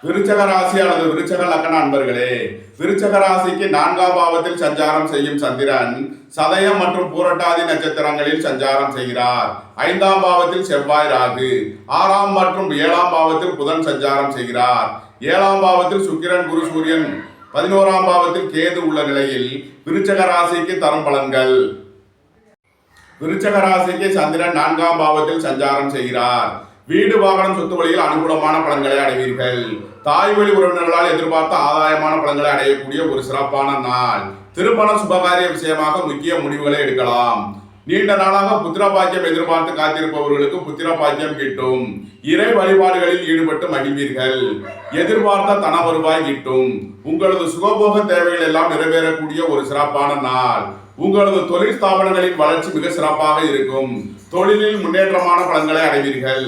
விருச்சக ராசி அல்லது விருச்சக லக்ன அன்பர்களே, விருச்சக ராசிக்கு 4ஆம் பாவத்தில் சஞ்சாரம் செய்யும் சந்திரன் சதயம் மற்றும் பூரட்டாதி நட்சத்திரங்களில் சஞ்சாரம் செய்கிறார். 5ஆம் பாவத்தில் செவ்வாய், ராகு. 6ஆம் மற்றும் 7ஆம் பாவத்தில் புதன் சஞ்சாரம் செய்கிறார். 7ஆம் பாவத்தில் சுக்கிரன், குரு, சூரியன். 11ஆம் பாவத்தில் கேது உள்ள நிலையில் விருச்சக ராசிக்கு தரும் பலன்கள். விருச்சக ராசிக்கு சந்திரன் 4ஆம் பாவத்தில் சஞ்சாரம் செய்கிறார். வீடு வாகனம் சொத்து வழியில் அனுகூலமான பலன்களை அடைவீர்கள். தாய் வழி உறவினர்களால் எதிர்பார்த்த ஆதாயமான பலன்களை அடையக்கூடிய ஒரு சிறப்பான நாள். திருமண சுபகாரிய விஷயமாக முக்கிய முடிவுகளை எடுக்கலாம். நீண்ட நாளாக புத்திர பாக்கியம் எதிர்பார்த்து காத்திருப்பவர்களுக்கு புத்திர பாக்கியம் கிட்டும். இறை வழிபாடுகளில் ஈடுபட்டு மகிழ்வீர்கள். எதிர்பார்த்த தன வருவாய் கிட்டும். உங்களது சுகபோக தேவைகள் எல்லாம் நிறைவேறக்கூடிய ஒரு சிறப்பான நாள். உங்களது தொழில் ஸ்தாபனங்களின் வளர்ச்சி மிக சிறப்பாக இருக்கும். தொழிலில் முன்னேற்றமான பலன்களை அடைவீர்கள்.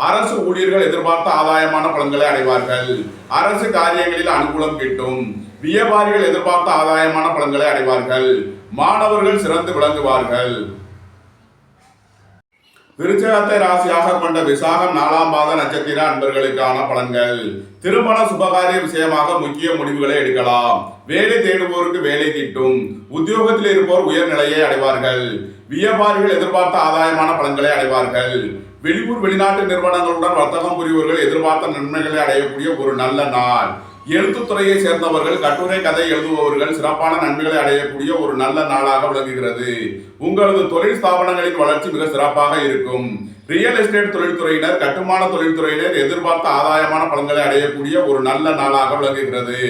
அரசு ஊழியர்கள் எதிர்பார்த்த ஆதாயமான பலன்களை அடைவார்கள். அரசு காரியங்களில் அனுகூலம் கிட்டும். வியாபாரிகள் எதிர்பார்த்த ஆதாயமான பலன்களை அடைவார்கள். மாணவர்கள் சிறந்து விளங்குவார்கள். விருச்சகத்தை ராசியாக கொண்ட விசாகம் 4ஆம் பாத நட்சத்திர அன்பர்களுக்கான பலன்கள். திருமண சுபகாரிய விஷயமாக முக்கிய முடிவுகளை எடுக்கலாம். வேலை தேடுவோருக்கு வேலை கிட்டும். உத்தியோகத்தில் இருப்போர் உயர்நிலையை அடைவார்கள். வியாபாரிகள் எதிர்பார்த்த ஆதாயமான பலன்களை அடைவார்கள். வெளியூர் வெளிநாட்டு நிறுவனங்களுடன் வர்த்தகம் புரிவர்கள் எதிர்பார்த்த நன்மைகளை அடையக்கூடிய ஒரு நல்ல நாள். எழுத்துத்துறையை சேர்ந்தவர்கள், கட்டுரை கதை எழுதுபவர்கள் சிறப்பான நன்மைகளை அடையக்கூடிய ஒரு நல்ல நாளாக விளங்குகிறது. உங்களது தொழில் ஸ்தாபனங்களின் வளர்ச்சி மிக சிறப்பாக இருக்கும். ரியல் எஸ்டேட் தொழில்துறையினர், கட்டுமான தொழில்துறையினர் எதிர்பார்த்த ஆதாயமான பலன்களை அடையக்கூடிய ஒரு நல்ல நாளாக விளங்குகிறது.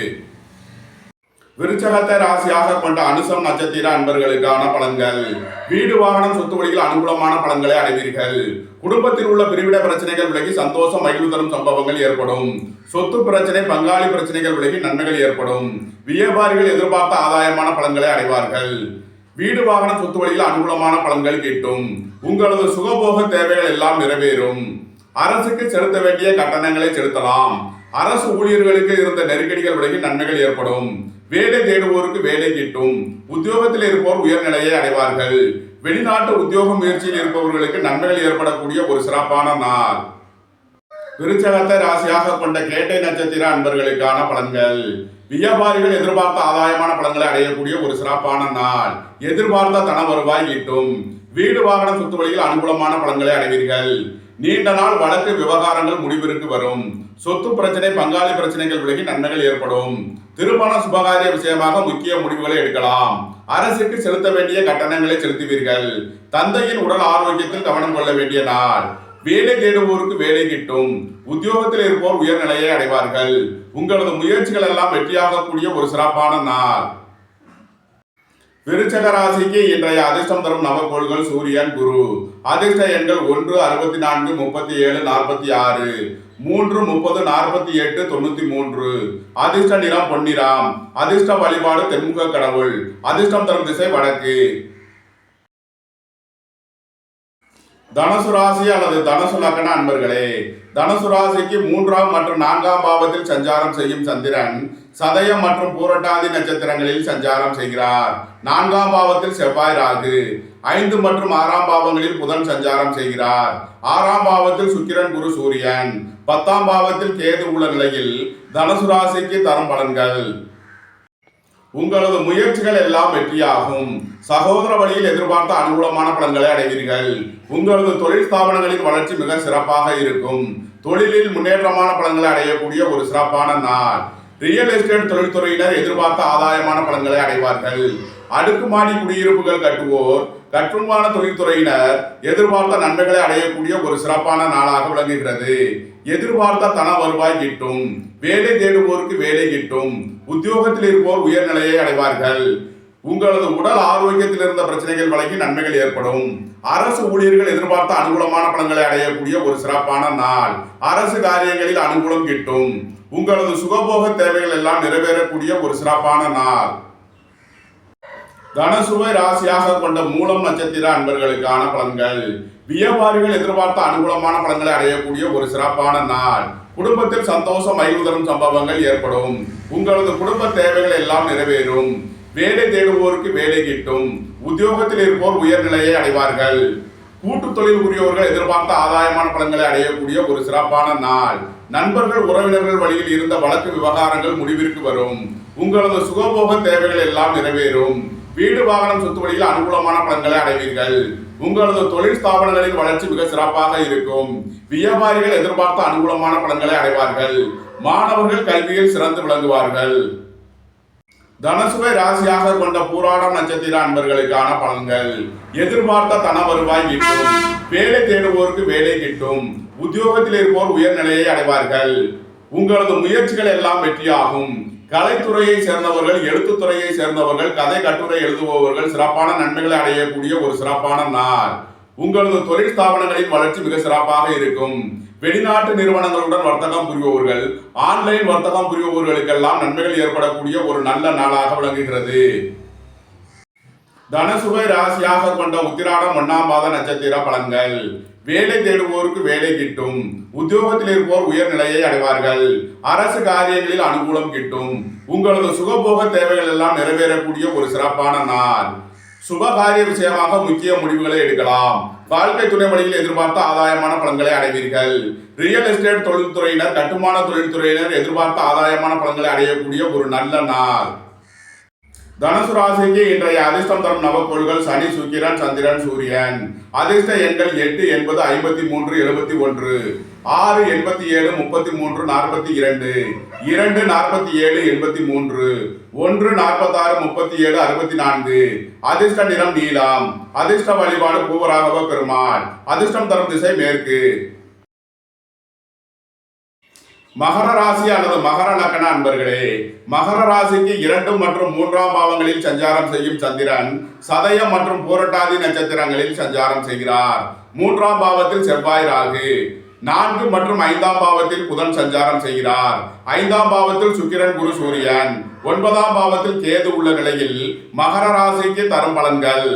விருச்சகத்தை ராசியாக கொண்ட அனுசம் நட்சத்திர அன்பர்களுக்கான பலன்கள். வீடு வாகனம் சொத்து வழியில் அனுகூலமான பலன்களை அடைவீர்கள். குடும்பத்தில் உள்ள பிரிவிட பிரச்சனைகள் விலகி சந்தோஷம் மகிழ்வு தரும் சம்பவங்கள் ஏற்படும். சொத்து பிரச்சனை, பங்காளி பிரச்சனைகள் விலகி நன்மைகள் ஏற்படும். வியாபாரிகள் எதிர்பார்த்த ஆதாயமான பலன்களை அடைவார்கள். வீடு வாகனம் சொத்து வழியில் அனுகூலமான பலன்கள் கிட்டும். உங்களது சுகபோக தேவைகள் எல்லாம் நிறைவேறும். அரசுக்கு செலுத்த வேண்டிய கட்டணங்களை செலுத்தலாம். அரசு ஊழியர்களுக்கு இருந்த நெருக்கடிகள் விலகி நன்மைகள் ஏற்படும். வேலை தேடுவோருக்கு வேலை கிட்டும். உத்தியோகத்தில் இருப்போர் உயர்நிலையை அடைவார்கள். வெளிநாட்டு உத்தியோக முயற்சியில் இருப்பவர்களுக்கு நன்மைகள் ஏற்படக்கூடிய ஒரு சிறப்பான நாள். விருச்சகத்தை ராசியாக கொண்ட கேட்டை நட்சத்திர அன்பர்களுக்கான பலன்கள். வியாபாரிகள் எதிர்பார்த்த ஆதாயமான பலன்களை அடையக்கூடிய ஒரு சிறப்பான நாள். எதிர்பார்த்த தன வருவாய் ஈட்டும். வீடு வாகனம் சொத்து வழியில் அனுகூலமான பலன்களை அடைவீர்கள். நீண்ட நாள் வழக்கு விவகாரங்கள் முடிவிற்கு வரும். சொத்து பிரச்சனை, பங்காளி பிரச்சனைகள் விலகி நன்மைகள் ஏற்படும். திருமண சுபகாரிய விஷயமாக முக்கிய முடிவுகளை எடுக்கலாம். அரசுக்கு செலுத்த வேண்டிய கட்டணங்களை செலுத்துவீர்கள். தந்தையின் உடல் ஆரோக்கியத்தில் கவனம் கொள்ள வேண்டிய நாள். வேலை தேடுவோருக்கு வேலை கிட்டும். உத்தியோகத்தில் இருப்போர் உயர்நிலையை அடைவார்கள். உங்களது முயற்சிகள் எல்லாம் வெற்றியாகக்கூடிய ஒரு சிறப்பான நாள். விருச்சக ராசிக்கு இன்றைய அதிர்ஷ்டம் தரும் நவக்கோள்கள் சூரியன், குரு. அதிர்ஷ்ட எண்கள் 1, 64, 37, 46, 3, 30, 48, 93. அதிர்ஷ்ட நிறம் பொன்னிறம். அதிர்ஷ்ட வழிபாடு தென்முக கடவுள். அதிர்ஷ்டம் தரும் திசை வடக்கு. தனுசு ராசி அல்லது தனுசு லக்ன அன்பர்களே, தனுசு ராசிக்கு 3ஆம் மற்றும் 4ஆம் பாவத்தில் சஞ்சாரம் செய்யும் சந்திரன் சதயம் மற்றும் பூரட்டாதி நட்சத்திரங்களில் சஞ்சாரம் செய்கிறார். 4ஆம் பாவத்தில் செவ்வாய், ராகு. 5 மற்றும் 6ஆம் பாவங்களில் புதன் சஞ்சாரம் செய்கிறார். 6ஆம் பாவத்தில் சுக்கிரன், குரு, சூரியன். 10ஆம் பாவத்தில் கேது உள்ள நிலையில் தனுசு ராசிக்கு தரும் பலன்கள். உங்களது முயற்சிகள் எல்லாம் வெற்றியாகும். சகோதர வழியில் எதிர்பார்த்த அனுகூலமான பலன்களை அடைவீர்கள். உங்களது தொழில் ஸ்தாபனங்களின் வளர்ச்சி மிக சிறப்பாக இருக்கும். தொழிலில் முன்னேற்றமான பலன்களை அடையக்கூடிய ஒரு சிறப்பான நாள். ரியல் எஸ்டேட் தொழில்துறையினர் எதிர்பார்த்த ஆதாயமான பலன்களை அடைவார்கள். அடுக்குமாடி குடியிருப்புகள் கட்டுவோர், கட்டுமான தொழில்துறையினர் எதிர்பார்த்த நன்மைகளை அடையக்கூடிய ஒரு சிறப்பான நாளாக விளங்குகிறது. எதிர்பார்த்த தன வருவாய் கிட்டும். வேலை தேடுவோருக்கு வேலை கிட்டும். உத்தியோகத்தில் இருப்போர் உயர்நிலையை அடைவார்கள். உங்களது உடல் ஆரோக்கியத்தில் இருந்த பிரச்சனைகள் விலகி நன்மைகள் ஏற்படும். அரசு ஊழியர்கள் எதிர்பார்த்த அனுகூலமான பலன்களை அடையக்கூடிய ஒரு சிறப்பான நாள். அரசு காரியங்களில் அனுகூலம் கிட்டும். உங்களது சுகபோக தேவைகள் எல்லாம் நிறைவேறக்கூடிய ஒரு சிறப்பான நாள். தனுசுவை ராசியாக கொண்ட மூலம் நட்சத்திர அன்பர்களுக்கான பலன்கள். வியாபாரிகள் எதிர்பார்த்த அனுகூலமான பலன்களை அடையக்கூடிய ஒரு சிறப்பான நாள். குடும்பத்தில் சந்தோஷம், மகிழ்வு தரும் சம்பவங்கள் ஏற்படும். உங்களது குடும்ப தேவைகள் எல்லாம் நிறைவேறும். வேலை தேடுவோருக்கு வேலை கிட்டும். உத்தியோகத்தில் இருப்போர் உயர்நிலையை அடைவார்கள். கூட்டு தொழில் புரியோர்கள் எதிர்பார்த்த ஆதாயமான பலன்களை அடையக்கூடிய ஒரு சிறப்பான நாள். நண்பர்கள், உறவினர்கள் வழியில் இருந்த வழக்கு விவகாரங்கள் முடிவிற்கு வரும். உங்களது சுகபோக தேவைகள் எல்லாம் நிறைவேறும். வீடு, வாகனம், சொத்து வழியில் அனுகூலமான பலன்களை அடைவீர்கள். உங்களது தொழில் ஸ்தாபனங்களின் வளர்ச்சி மிக சிறப்பாக இருக்கும். வியாபாரிகள் எதிர்பார்த்த அனுகூலமான பலன்களை அடைவார்கள். மாணவர்கள் கல்வியில் சிறந்து விளங்குவார்கள். தனுசுவை ராசியாக கொண்ட பூராடம் நட்சத்திர அன்பர்களுக்கான பலன்கள். எதிர்பார்த்த தன வருவாய் கிட்டும். வேலை தேடுவோருக்கு வேலை கிட்டும். உத்தியோகத்தில் இருப்போர் உயர்நிலையை அடைவார்கள். உங்களது முயற்சிகள் எல்லாம் வெற்றியாகும். கலைத்துறையை சேர்ந்தவர்கள், எழுத்துத்துறையை சேர்ந்தவர்கள், கதை கட்டுரை எழுதுபவர்கள் சிறப்பான நன்மைகளை அடையக்கூடிய ஒரு சிறப்பான நாள். உங்களது தொழில் ஸ்தாபனங்களின் வளர்ச்சி மிக சிறப்பாக இருக்கும். வெளிநாட்டு நிறுவனங்களுடன் வர்த்தகம் புரிபவர்கள், ஆன்லைன் வர்த்தகம் புரிபவர்களுக்கெல்லாம் நன்மைகள் ஏற்படக்கூடிய ஒரு நல்ல நாளாக விளங்குகிறது. தனுசுவை ராசியாக கொண்ட உத்திராடம் 1ஆம் பாத நட்சத்திர பலன்கள். வேலை தேடுவோருக்கு வேலை கிட்டும். உத்தியோகத்தில் இருப்போர் உயர்நிலையை அடைவார்கள். அரசு காரியங்களில் அனுகூலம் கிட்டும். உங்களது சுகபோக தேவைகள் எல்லாம் நிறைவேறக்கூடிய ஒரு சிறப்பான நாள். சுபகாரிய விஷயமாக முக்கிய முடிவுகளை எடுக்கலாம். வாழ்க்கை துணை வழியில் எதிர்பார்த்த ஆதாயமான பலன்களை அடைவீர்கள். ரியல் எஸ்டேட் தொழில்துறையினர், கட்டுமான தொழில்துறையினர் எதிர்பார்த்த ஆதாயமான பலன்களை அடையக்கூடிய ஒரு நல்ல நாள். தனுசு ராசிக்கு இன்றைய அதிர்ஷ்டம் தரும் நவக்கோள்கள் சனி, சுக்கிரன், சந்திரன், சூரியன். அதிர்ஷ்ட எண்கள் 8, 80, 53, 71, 6, 87, 33, 42, 2, 47, 83, 1, 46, 37, 64. அதிர்ஷ்ட நிறம் நீலம். அதிர்ஷ்ட வழிபாடு பூவராகவ பெருமாள். அதிர்ஷ்டம் தரும் திசை மேற்கு. மகர ராசி அல்லது மகர லக்ன அன்பர்களே, மகர ராசிக்கு 2 மற்றும் 3ஆம் பாவங்களில் சஞ்சாரம் செய்யும் சந்திரன் சதயம் மற்றும் பூரட்டாதி நட்சத்திரங்களில் சஞ்சாரம் செய்கிறார். 3ஆம் பாவத்தில் செவ்வாய், ராகு. 4 மற்றும் 5ஆம் பாவத்தில் புதன் சஞ்சாரம் செய்கிறார். 5ஆம் பாவத்தில் சுக்கிரன், குரு, சூரியன். 9ஆம் பாவத்தில் கேது உள்ள நிலையில் மகர ராசிக்கு தரும் பலன்கள்.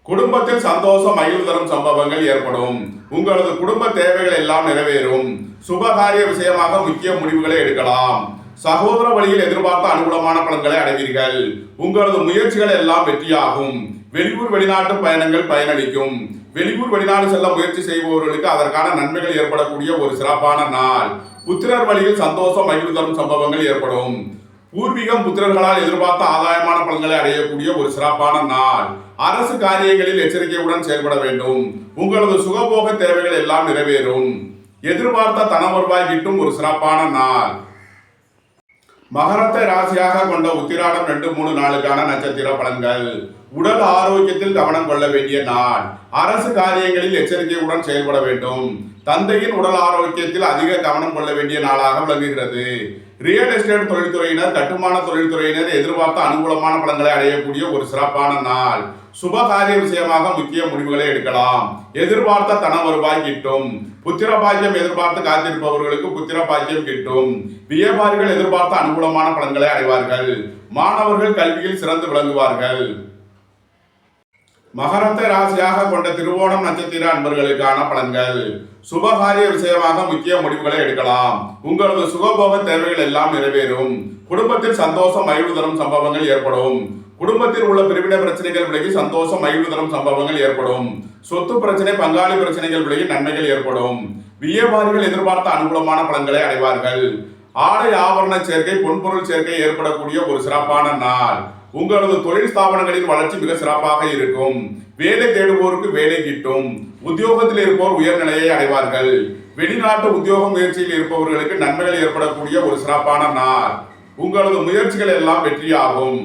குடும்பத்தில் சந்தோஷம், மகிழ்வு தரும் சம்பவங்கள் ஏற்படும். உங்களது குடும்ப தேவைகள் எல்லாம் நிறைவேறும். சுபகாரிய விஷயமாக முக்கிய முடிவுகளை எடுக்கலாம். சகோதர வழியில் எதிர்பார்த்த அனுகூலமான பலன்களை அடைவீர்கள். உங்களது முயற்சிகள் எல்லாம் வெற்றியாகும். வெளியூர், வெளிநாட்டு பயணங்கள் பயனளிக்கும். வெளியூர், வெளிநாடு செல்ல முயற்சி செய்பவர்களுக்கு அதற்கான நன்மைகள் ஏற்படக்கூடிய ஒரு சிறப்பான நாள். புத்திரர் வழியில் சந்தோஷம், மகிழ்வு தரும் சம்பவங்கள் ஏற்படும். பூர்வீகம், புத்திரர்களால் எதிர்பார்த்த ஆதாயமான பலன்களை அடையக்கூடிய ஒரு சிறப்பான நாள். அரசு காரியங்களில் எச்சரிக்கையுடன் செயல்பட வேண்டும். உங்களது சுகபோக தேவைகள் எல்லாம் நிறைவேறும். எதிர்பார்த்த தன வருவாய் கிட்டும் ஒரு சிறப்பான நாள். மகரத்தை ராசியாக கொண்ட உத்திராடம் 2, 3 நாளுக்கான நட்சத்திர பலன்கள். உடல் ஆரோக்கியத்தில் கவனம் கொள்ள வேண்டிய நாள். அரசு காரியங்களில் எச்சரிக்கையுடன் செயல்பட வேண்டும். தந்தையின் உடல் ஆரோக்கியத்தில் அதிக கவனம் கொள்ள வேண்டிய நாளாக விளங்குகிறது. ரியல் எஸ்டேட் தொழில்துறையினர், கட்டுமான தொழில்துறையினர் எதிர்பார்த்த அனுகூலமான பலன்களை அடையக்கூடிய ஒரு சிறப்பான நாள். சுபகாரிய விஷயமாக முக்கிய முடிவுகளை எடுக்கலாம். எதிர்பார்த்த தன வருவாய் கிட்டும். புத்திர பாக்கியம் எதிர்பார்த்து காத்திருப்பவர்களுக்கு புத்திர பாக்கியம் கிட்டும். வியாபாரிகள் எதிர்பார்த்த அனுகூலமான பலன்களை அடைவார்கள். மாணவர்கள் கல்வியில் சிறந்து விளங்குவார்கள். மகரத்தை ராசியாக கொண்ட திருவோணம் நட்சத்திர அன்பர்களுக்கான பலன்கள். சுபகாரிய விஷயமாக முக்கிய முடிவுகளை எடுக்கலாம். உங்களது சுகபோக தேவைகள் எல்லாம் நிறைவேறும். குடும்பத்தில் சந்தோஷம் மகிழ்வு தரும் சம்பவங்கள் ஏற்படும். குடும்பத்தில் உள்ள பிரிவினை பிரச்சனைகள் விலகி சந்தோஷம் மகிழ்வு தரும் சம்பவங்கள் ஏற்படும். சொத்து பிரச்சனை, பங்காளி பிரச்சனைகள் விலகி நன்மைகள் ஏற்படும். வியாபாரிகள் எதிர்பார்த்த அனுகூலமான பலன்களை அடைவார்கள். ஆடை ஆபரண சேர்க்கை, பொன்பொருள் சேர்க்கை ஏற்படக்கூடிய ஒரு சிறப்பான நாள். உங்களது தொழில் ஸ்தாபனங்களின் வளர்ச்சி மிக சிறப்பாக இருக்கும். வேலை தேடுவோருக்கு வேலை கிட்டும். உத்தியோகத்தில் இருப்போர் உயர்நிலையை அடைவார்கள். வெளிநாட்டு உத்தியோக முயற்சியில் இருப்பவர்களுக்கு நன்மைகள் ஏற்படக்கூடிய ஒரு சிறப்பான நாள். உங்களது முயற்சிகள் எல்லாம் வெற்றியாகும்.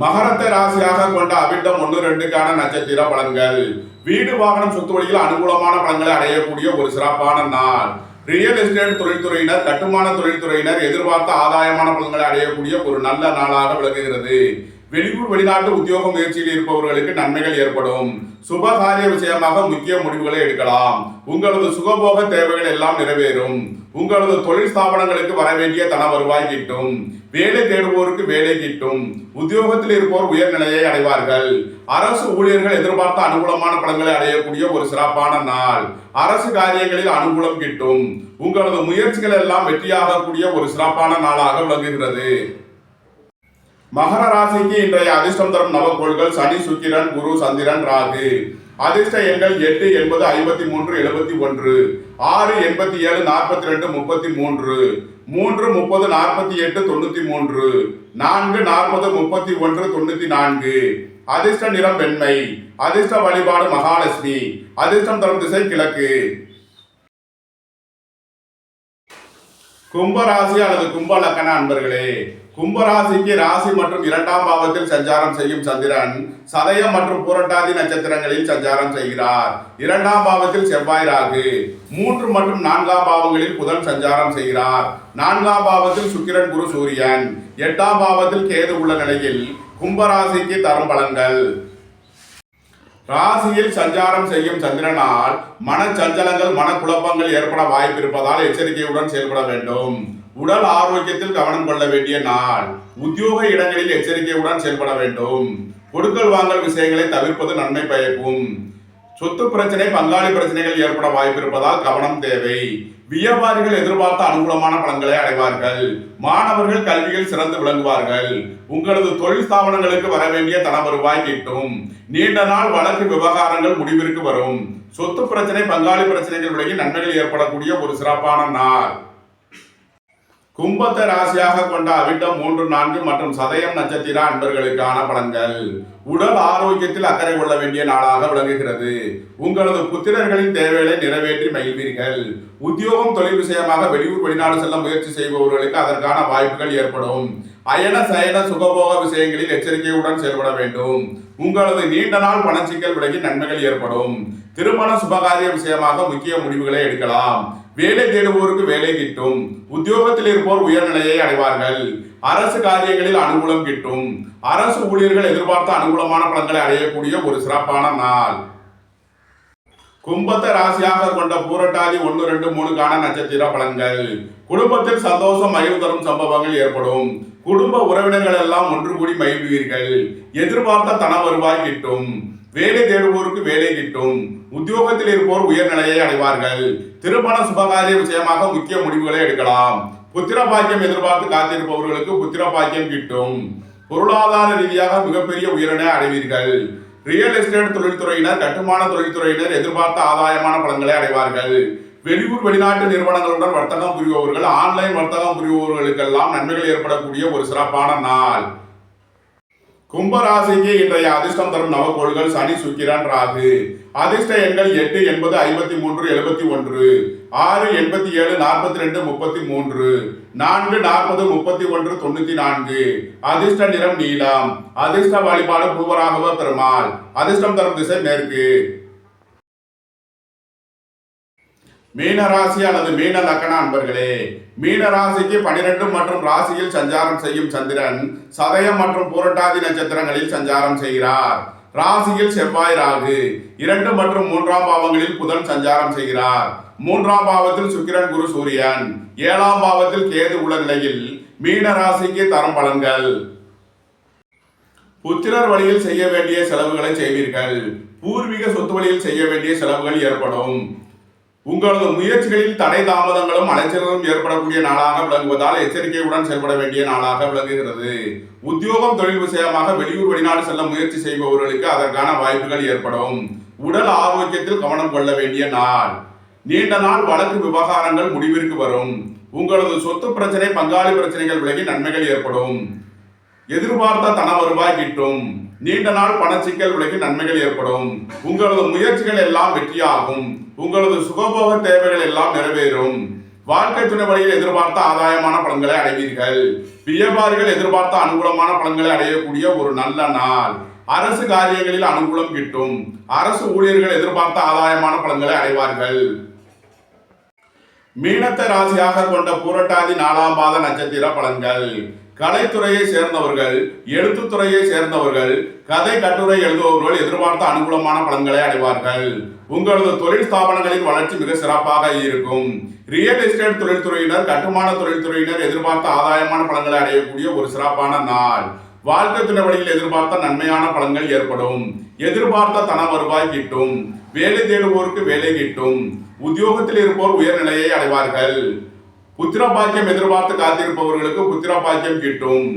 மகரத்தை ராசியாக கொண்ட அவிட்டம் 1, 2க்கான நட்சத்திர பலன்கள். வீடு வாகனம் சொத்து வழியில் அனுகூலமான பலன்களை அடையக்கூடிய ஒரு சிறப்பான நாள். ரியல் எஸ்டேட் தொழில்துறையினர், கட்டுமான தொழில்துறையினர் எதிர்பார்த்த ஆதாயமான பலன்களை அடையக்கூடிய ஒரு நல்ல நாளாக விளங்குகிறது. வெளியூர் வெளிநாட்டு உத்தியோக முயற்சியில் இருப்பவர்களுக்கு நன்மைகள் ஏற்படும். சுபகாரிய விஷயமாக முக்கிய முடிவுகளை எடுக்கலாம். உங்களது சுகபோக தேவைகள் எல்லாம் நிறைவேறும். உங்களது தொழில் ஸ்தாபனங்களுக்கு வர வேண்டிய தன வருவாய் கிட்டும். வேலை தேடுவோருக்கு வேலை கிட்டும். உத்தியோகத்தில் இருப்போர் உயர்நிலையை அடைவார்கள். அரசு ஊழியர்கள் எதிர்பார்த்த அனுகூலமான பலன்களை அடையக்கூடிய ஒரு சிறப்பான நாள். அரசு காரியங்களில் அனுகூலம் கிட்டும். உங்களது முயற்சிகள் எல்லாம் வெற்றியாகக்கூடிய ஒரு சிறப்பான நாளாக விளங்குகிறது. மகர ராசிக்கு இன்றைய அதிர்ஷ்டம் தரும் நவக்கோள்கள் சனி, சுக்கிரன், குரு, சந்திரன், ராகு. அதிர்ஷ்ட எண்கள் 8, 80, 53, 71, 6, 87, 42, 33, 3, 30, 48, 93, 4, 40, 31, 94. அதிர்ஷ்ட நிறம் வெண்மை. அதிர்ஷ்ட வழிபாடு மகாலட்சுமி. அதிர்ஷ்டம் தரும் திசை கிழக்கு. கும்பராசி அல்லது கும்ப லக்கண அன்பர்களே, கும்பராசிக்கு ராசி மற்றும் 2ஆம் பாவத்தில் சஞ்சாரம் செய்யும் சந்திரன் சதயம் மற்றும் புரட்டாதி நட்சத்திரங்களில் சஞ்சாரம் செய்கிறார். 2ஆம் பாவத்தில் செவ்வாய், ராகு. 3 மற்றும் 4ஆம் பாவங்களில் புதன் சஞ்சாரம் செய்கிறார். 4ஆம் பாவத்தில் சுக்கிரன், குரு, சூரியன். 8ஆம் பாவத்தில் கேது உள்ள நிலையில் கும்பராசிக்கு தரும் பலன்கள். ராசியில் சஞ்சாரம் செய்யும் சந்திரனால் மனச்சஞ்சலங்கள், மனக்குழப்பங்கள் ஏற்பட வாய்ப்பு இருப்பதால் எச்சரிக்கையுடன் செயல்பட வேண்டும். உடல் ஆரோக்கியத்தில் கவனம் கொள்ள வேண்டிய நாள். உத்தியோக இடங்களில் எச்சரிக்கையுடன் செயல்பட வேண்டும். கொடுக்கல் வாங்கல் விஷயங்களை தவிர்ப்பது நன்மை பயக்கும். சொத்து பிரச்சனை, பங்காளி பிரச்சனைகள் ஏற்பட வாய்ப்பு இருப்பதால் கவனம் தேவை. வியாபாரிகள் எதிர்பார்த்த அனுகூலமான பலன்களை அடைவார்கள். மாணவர்கள் கல்வியில் சிறந்து விளங்குவார்கள். உங்களது தொழில் ஸ்தாபனங்களுக்கு வர வேண்டிய தன வருவாய் கிட்டும். நீண்ட நாள் வழக்கு விவகாரங்கள் முடிவிற்கு வரும். சொத்து பிரச்சனை, பங்காளி பிரச்சனைகள் விலகி நன்மைகள் ஏற்படக்கூடிய ஒரு சிறப்பான நாள். கும்பத்தை ராசியாக கொண்ட அவிட்டம் 3, 4 மற்றும் சதயம் நட்சத்திர அன்பர்களுக்கான பலன்கள். உடல் ஆரோக்கியத்தில் அக்கறை கொள்ள வேண்டிய நாளாக விளங்குகிறது. உங்களது புத்திரர்களின் தேவைகளை நிறைவேற்றி மகிழ்வீர்கள். உத்தியோகம், தொழில் விஷயமாக வெளியூர் வெளிநாடு செல்ல முயற்சி செய்பவர்களுக்கு அதற்கான வாய்ப்புகள் ஏற்படும். அயன சயன சுகபோக விஷயங்களில் எச்சரிக்கையுடன் செயல்பட வேண்டும். உங்களது நீண்ட நாள் பணச்சிக்கல் விலகி நன்மைகள் ஏற்படும். திருமண சுபகாரிய விஷயமாக முக்கிய முடிவுகளை எடுக்கலாம். வேலை தேடுவோருக்கு வேலை கிட்டும். உத்தியோகத்தில் இருப்போர் உயர்நிலையை அடைவார்கள். அரசு காரியங்களில் அனுகூலம் கிட்டும். அரசு ஊழியர்கள் எதிர்பார்த்த அனுகூலமான பலன்களை அடையக்கூடிய ஒரு சிறப்பான நாள். கும்பத்தை ராசியாக கொண்ட பூரட்டாதி 1, 2, 3க்கான நட்சத்திர பலன்கள். குடும்பத்தில் சந்தோஷம் மகிழ்வு தரும் சம்பவங்கள் ஏற்படும். குடும்ப உறவினர்கள் எல்லாம் ஒன்று கூடி மகிழ்வீர்கள். எதிர்பார்த்த தன வருவாய் கிட்டும். வேலை தேடுவோருக்கு வேலை கிட்டும். உத்தியோகத்தில் இருப்போர் உயர்நிலையை அடைவார்கள். திருமண சுபகாரிய விஷயமாக முக்கிய முடிவுகளை எடுக்கலாம். புத்திர பாக்கியம் எதிர்பார்த்து காத்திருப்பவர்களுக்கு புத்திர பாக்கியம் கிட்டும். பொருளாதார ரீதியாக மிகப்பெரிய உயரினை அடைவீர்கள். ரியல் எஸ்டேட் தொழில்துறையினர், கட்டுமான தொழில்துறையினர் எதிர்பார்த்த ஆதாயமான பலன்களை அடைவார்கள். வெளியூர் வெளிநாட்டு நிறுவனங்களுடன் வர்த்தகம் புரிபவர்கள், ஆன்லைன் வர்த்தகம் புரிபவர்களுக்கெல்லாம் நன்மைகள் ஏற்படக்கூடிய ஒரு சிறப்பான நாள். கும்பராசிக்கு இன்றைய அதிர்ஷ்டம் தரும் நவக்கோள்கள் சனி, சுக்கிரன், ராகு. அதிர்ஷ்ட எண்கள் 8, 80, 53, 71, 6, 87, 42, 33, 4, 40, 31, 94. அதிர்ஷ்ட நிறம் நீலம். அதிர்ஷ்ட வழிபாடு பூவராகவ பெருமாள். அதிர்ஷ்டம் தரும் திசை மேற்கு. மீனராசி அல்லது மீன லக்கண அன்பர்களே, மீனராசிக்கு 12 மற்றும் ராசியில் சஞ்சாரம் செய்யும் சந்திரன் சதயம் மற்றும் புரட்டாதி நட்சத்திரங்களில் சஞ்சாரம் செய்கிறார். ராசியில் செவ்வாய், ராகு. 2 மற்றும் 3ஆம் பாவங்களில் புதன் சஞ்சாரம் செய்கிறார். 3ஆம் பாவத்தில் சுக்கிரன், குரு, சூரியன். 7ஆம் பாவத்தில் கேது உள்ள நிலையில் மீன ராசிக்கு தரும் பலன்கள். புத்திரர் வழியில் செய்ய வேண்டிய செலவுகளை செய்வீர்கள். பூர்வீக சொத்து வழியில் செய்ய வேண்டிய செலவுகள் ஏற்படும். உங்களது முயற்சிகளில் தடை தாமதங்களும் அலைச்சல்களும் ஏற்படக்கூடிய நாளாக விளங்குவதால் எச்சரிக்கையுடன் செயல்பட வேண்டிய நாளாக விளங்குகிறது. உத்தியோகம், தொழில் விஷயமாக வெளியூர், வெளிநாடு செல்ல முயற்சி செய்பவர்களுக்கு அதற்கான வாய்ப்புகள் ஏற்படும். உடல் ஆரோக்கியத்தில் கவனம் கொள்ள வேண்டிய நாள். நீண்ட நாள் வழக்கு விவகாரங்கள் முடிவிற்கு வரும். உங்களது சொத்து பிரச்சனை, பங்காளி பிரச்சனைகள் விலகி நன்மைகள் ஏற்படும். எதிர்பார்த்த தன வருவாய் கிட்டும். நீண்ட நாள் பணச்சிக்கல் விலகி நன்மைகள் ஏற்படும். உங்களது முயற்சிகள் எல்லாம் வெற்றியாகும். உங்களது சுகபோக தேவைகள் எல்லாம் நிறைவேறும். வாழ்க்கை துணை வழியில் எதிர்பார்த்த ஆதாயமான பலன்களை அடைவீர்கள். வியாபாரிகள் எதிர்பார்த்த அனுகூலமான பலன்களை அடையக்கூடிய ஒரு நல்ல நாள். அரசு காரியங்களில் அனுகூலம் கிட்டும். அரசு ஊழியர்கள் எதிர்பார்த்த ஆதாயமான பலன்களை அடைவார்கள். மீனத்தை ராசியாக கொண்ட பூரட்டாதி 4ஆம் பாத நட்சத்திர பலன்கள். கலைத்துறையை சேர்ந்தவர்கள், எழுத்துத்துறையை சேர்ந்தவர்கள், கதை கட்டுரை எழுதுபவர்கள் எதிர்பார்த்த அனுகூலமான பலன்களை அடைவார்கள். உங்களது தொழில் ஸ்தாபனங்களின் வளர்ச்சி மிக சிறப்பாக இருக்கும். ரியல் எஸ்டேட் தொழில்துறையினர், கட்டுமான தொழில்துறையினர் எதிர்பார்த்த ஆதாயமான பலன்களை அடையக்கூடிய ஒரு சிறப்பான நாள். வாழ்க்கை துணை வழியில் எதிர்பார்த்த நன்மையான பலன்கள் ஏற்படும். எதிர்பார்த்த தன வருவாய் கிட்டும். வேலை தேடுவோருக்கு வேலை கிட்டும். உத்தியோகத்தில் இருப்போர் உயர்நிலையை அடைவார்கள். புத்திர பாக்கியம் எதிர்பார்த்து காத்திருப்பவர்களுக்கு புத்திர பாக்கியம் கிட்டும்.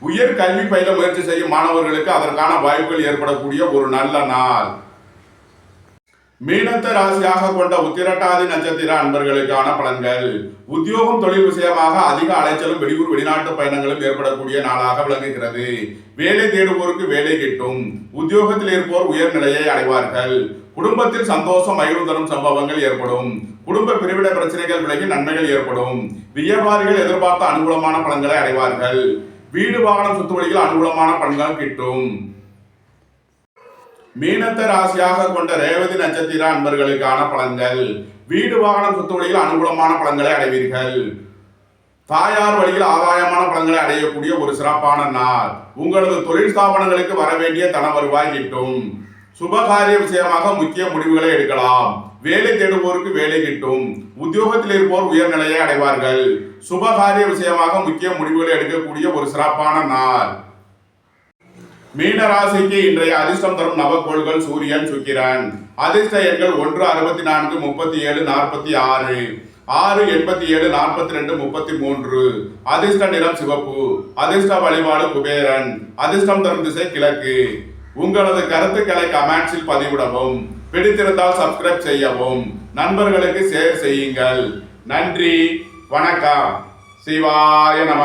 உயர் கல்வி பயில முயற்சி செய்யும் மாணவர்களுக்கு அதற்கான வாய்ப்புகள் ஏற்படக்கூடிய ஒரு நல்ல நாள். மீனத்தை ராசியாக கொண்ட உத்திரட்டாதி நட்சத்திர அன்பர்களுக்கான பலன்கள். உத்தியோகம், தொழில் விஷயமாக அதிக அலைச்சலும் வெளியூர், வெளிநாட்டு பயணங்களும் ஏற்படக்கூடிய நாளாக விளங்குகிறது. வேலை தேடுவோருக்கு வேலை கிட்டும். உத்தியோகத்தில் இருப்போர் உயர்நிலையை அடைவார்கள். குடும்பத்தில் சந்தோஷம், மகிழ்வு தரும் சம்பவங்கள் ஏற்படும். குடும்ப பிரிவிட பிரச்சனைகள் விலகி நன்மைகள் ஏற்படும். வியாபாரிகள் எதிர்பார்த்த அனுகூலமான பலன்களை அடைவார்கள். வீடு, வாகனம், சொத்து வழியில் அனுகூலமான பலன்கள் கிட்டும். மீனத்தை ராசியாக கொண்ட ரேவதி நட்சத்திர அன்பர்களுக்கான பலன்கள். வீடு, வாகனம், சொத்து வழியில் அனுகூலமான பலன்களை அடைவீர்கள். தாயார் வழியில் ஆதாயமான பலன்களை அடையக்கூடிய ஒரு சிறப்பான நாள். உங்களது தொழில் ஸ்தாபனங்களுக்கு வர வேண்டிய தன வருவாய் கிட்டும். சுபகாரிய விஷயமாக முக்கிய முடிவுகளை எடுக்கலாம். வேலை தேடுவோருக்கு வேலை கிட்டும். உத்தியோகத்தில் இருப்போர் உயர்நிலையை அடைவார்கள். சுபகாரிய விஷயமாக முக்கிய முடிவுகளை எடுக்கக்கூடிய ஒரு சிறப்பான நாள். மீன ராசிக்கு இன்றைய அதிர்ஷ்டம் தரும் நவக்கோள்கள் சூரியன், சுக்கிரன். அதிர்ஷ்ட எண்கள் 1, 64, 37, 46, 6, 87, 42, 33. அதிர்ஷ்ட நிறம் சிவப்பு. அதிர்ஷ்ட வழிபாடு குபேரன். அதிர்ஷ்டம் தரும் திசை கிழக்கு. உங்களது கருத்துக்களை கமெண்ட்ஸில் பதிவிடவும். பிடித்திருந்தால் சப்ஸ்கிரைப் செய்யவும். நண்பர்களுக்கு ஷேர் செய்யுங்கள். நன்றி, வணக்கம். சிவாய நம.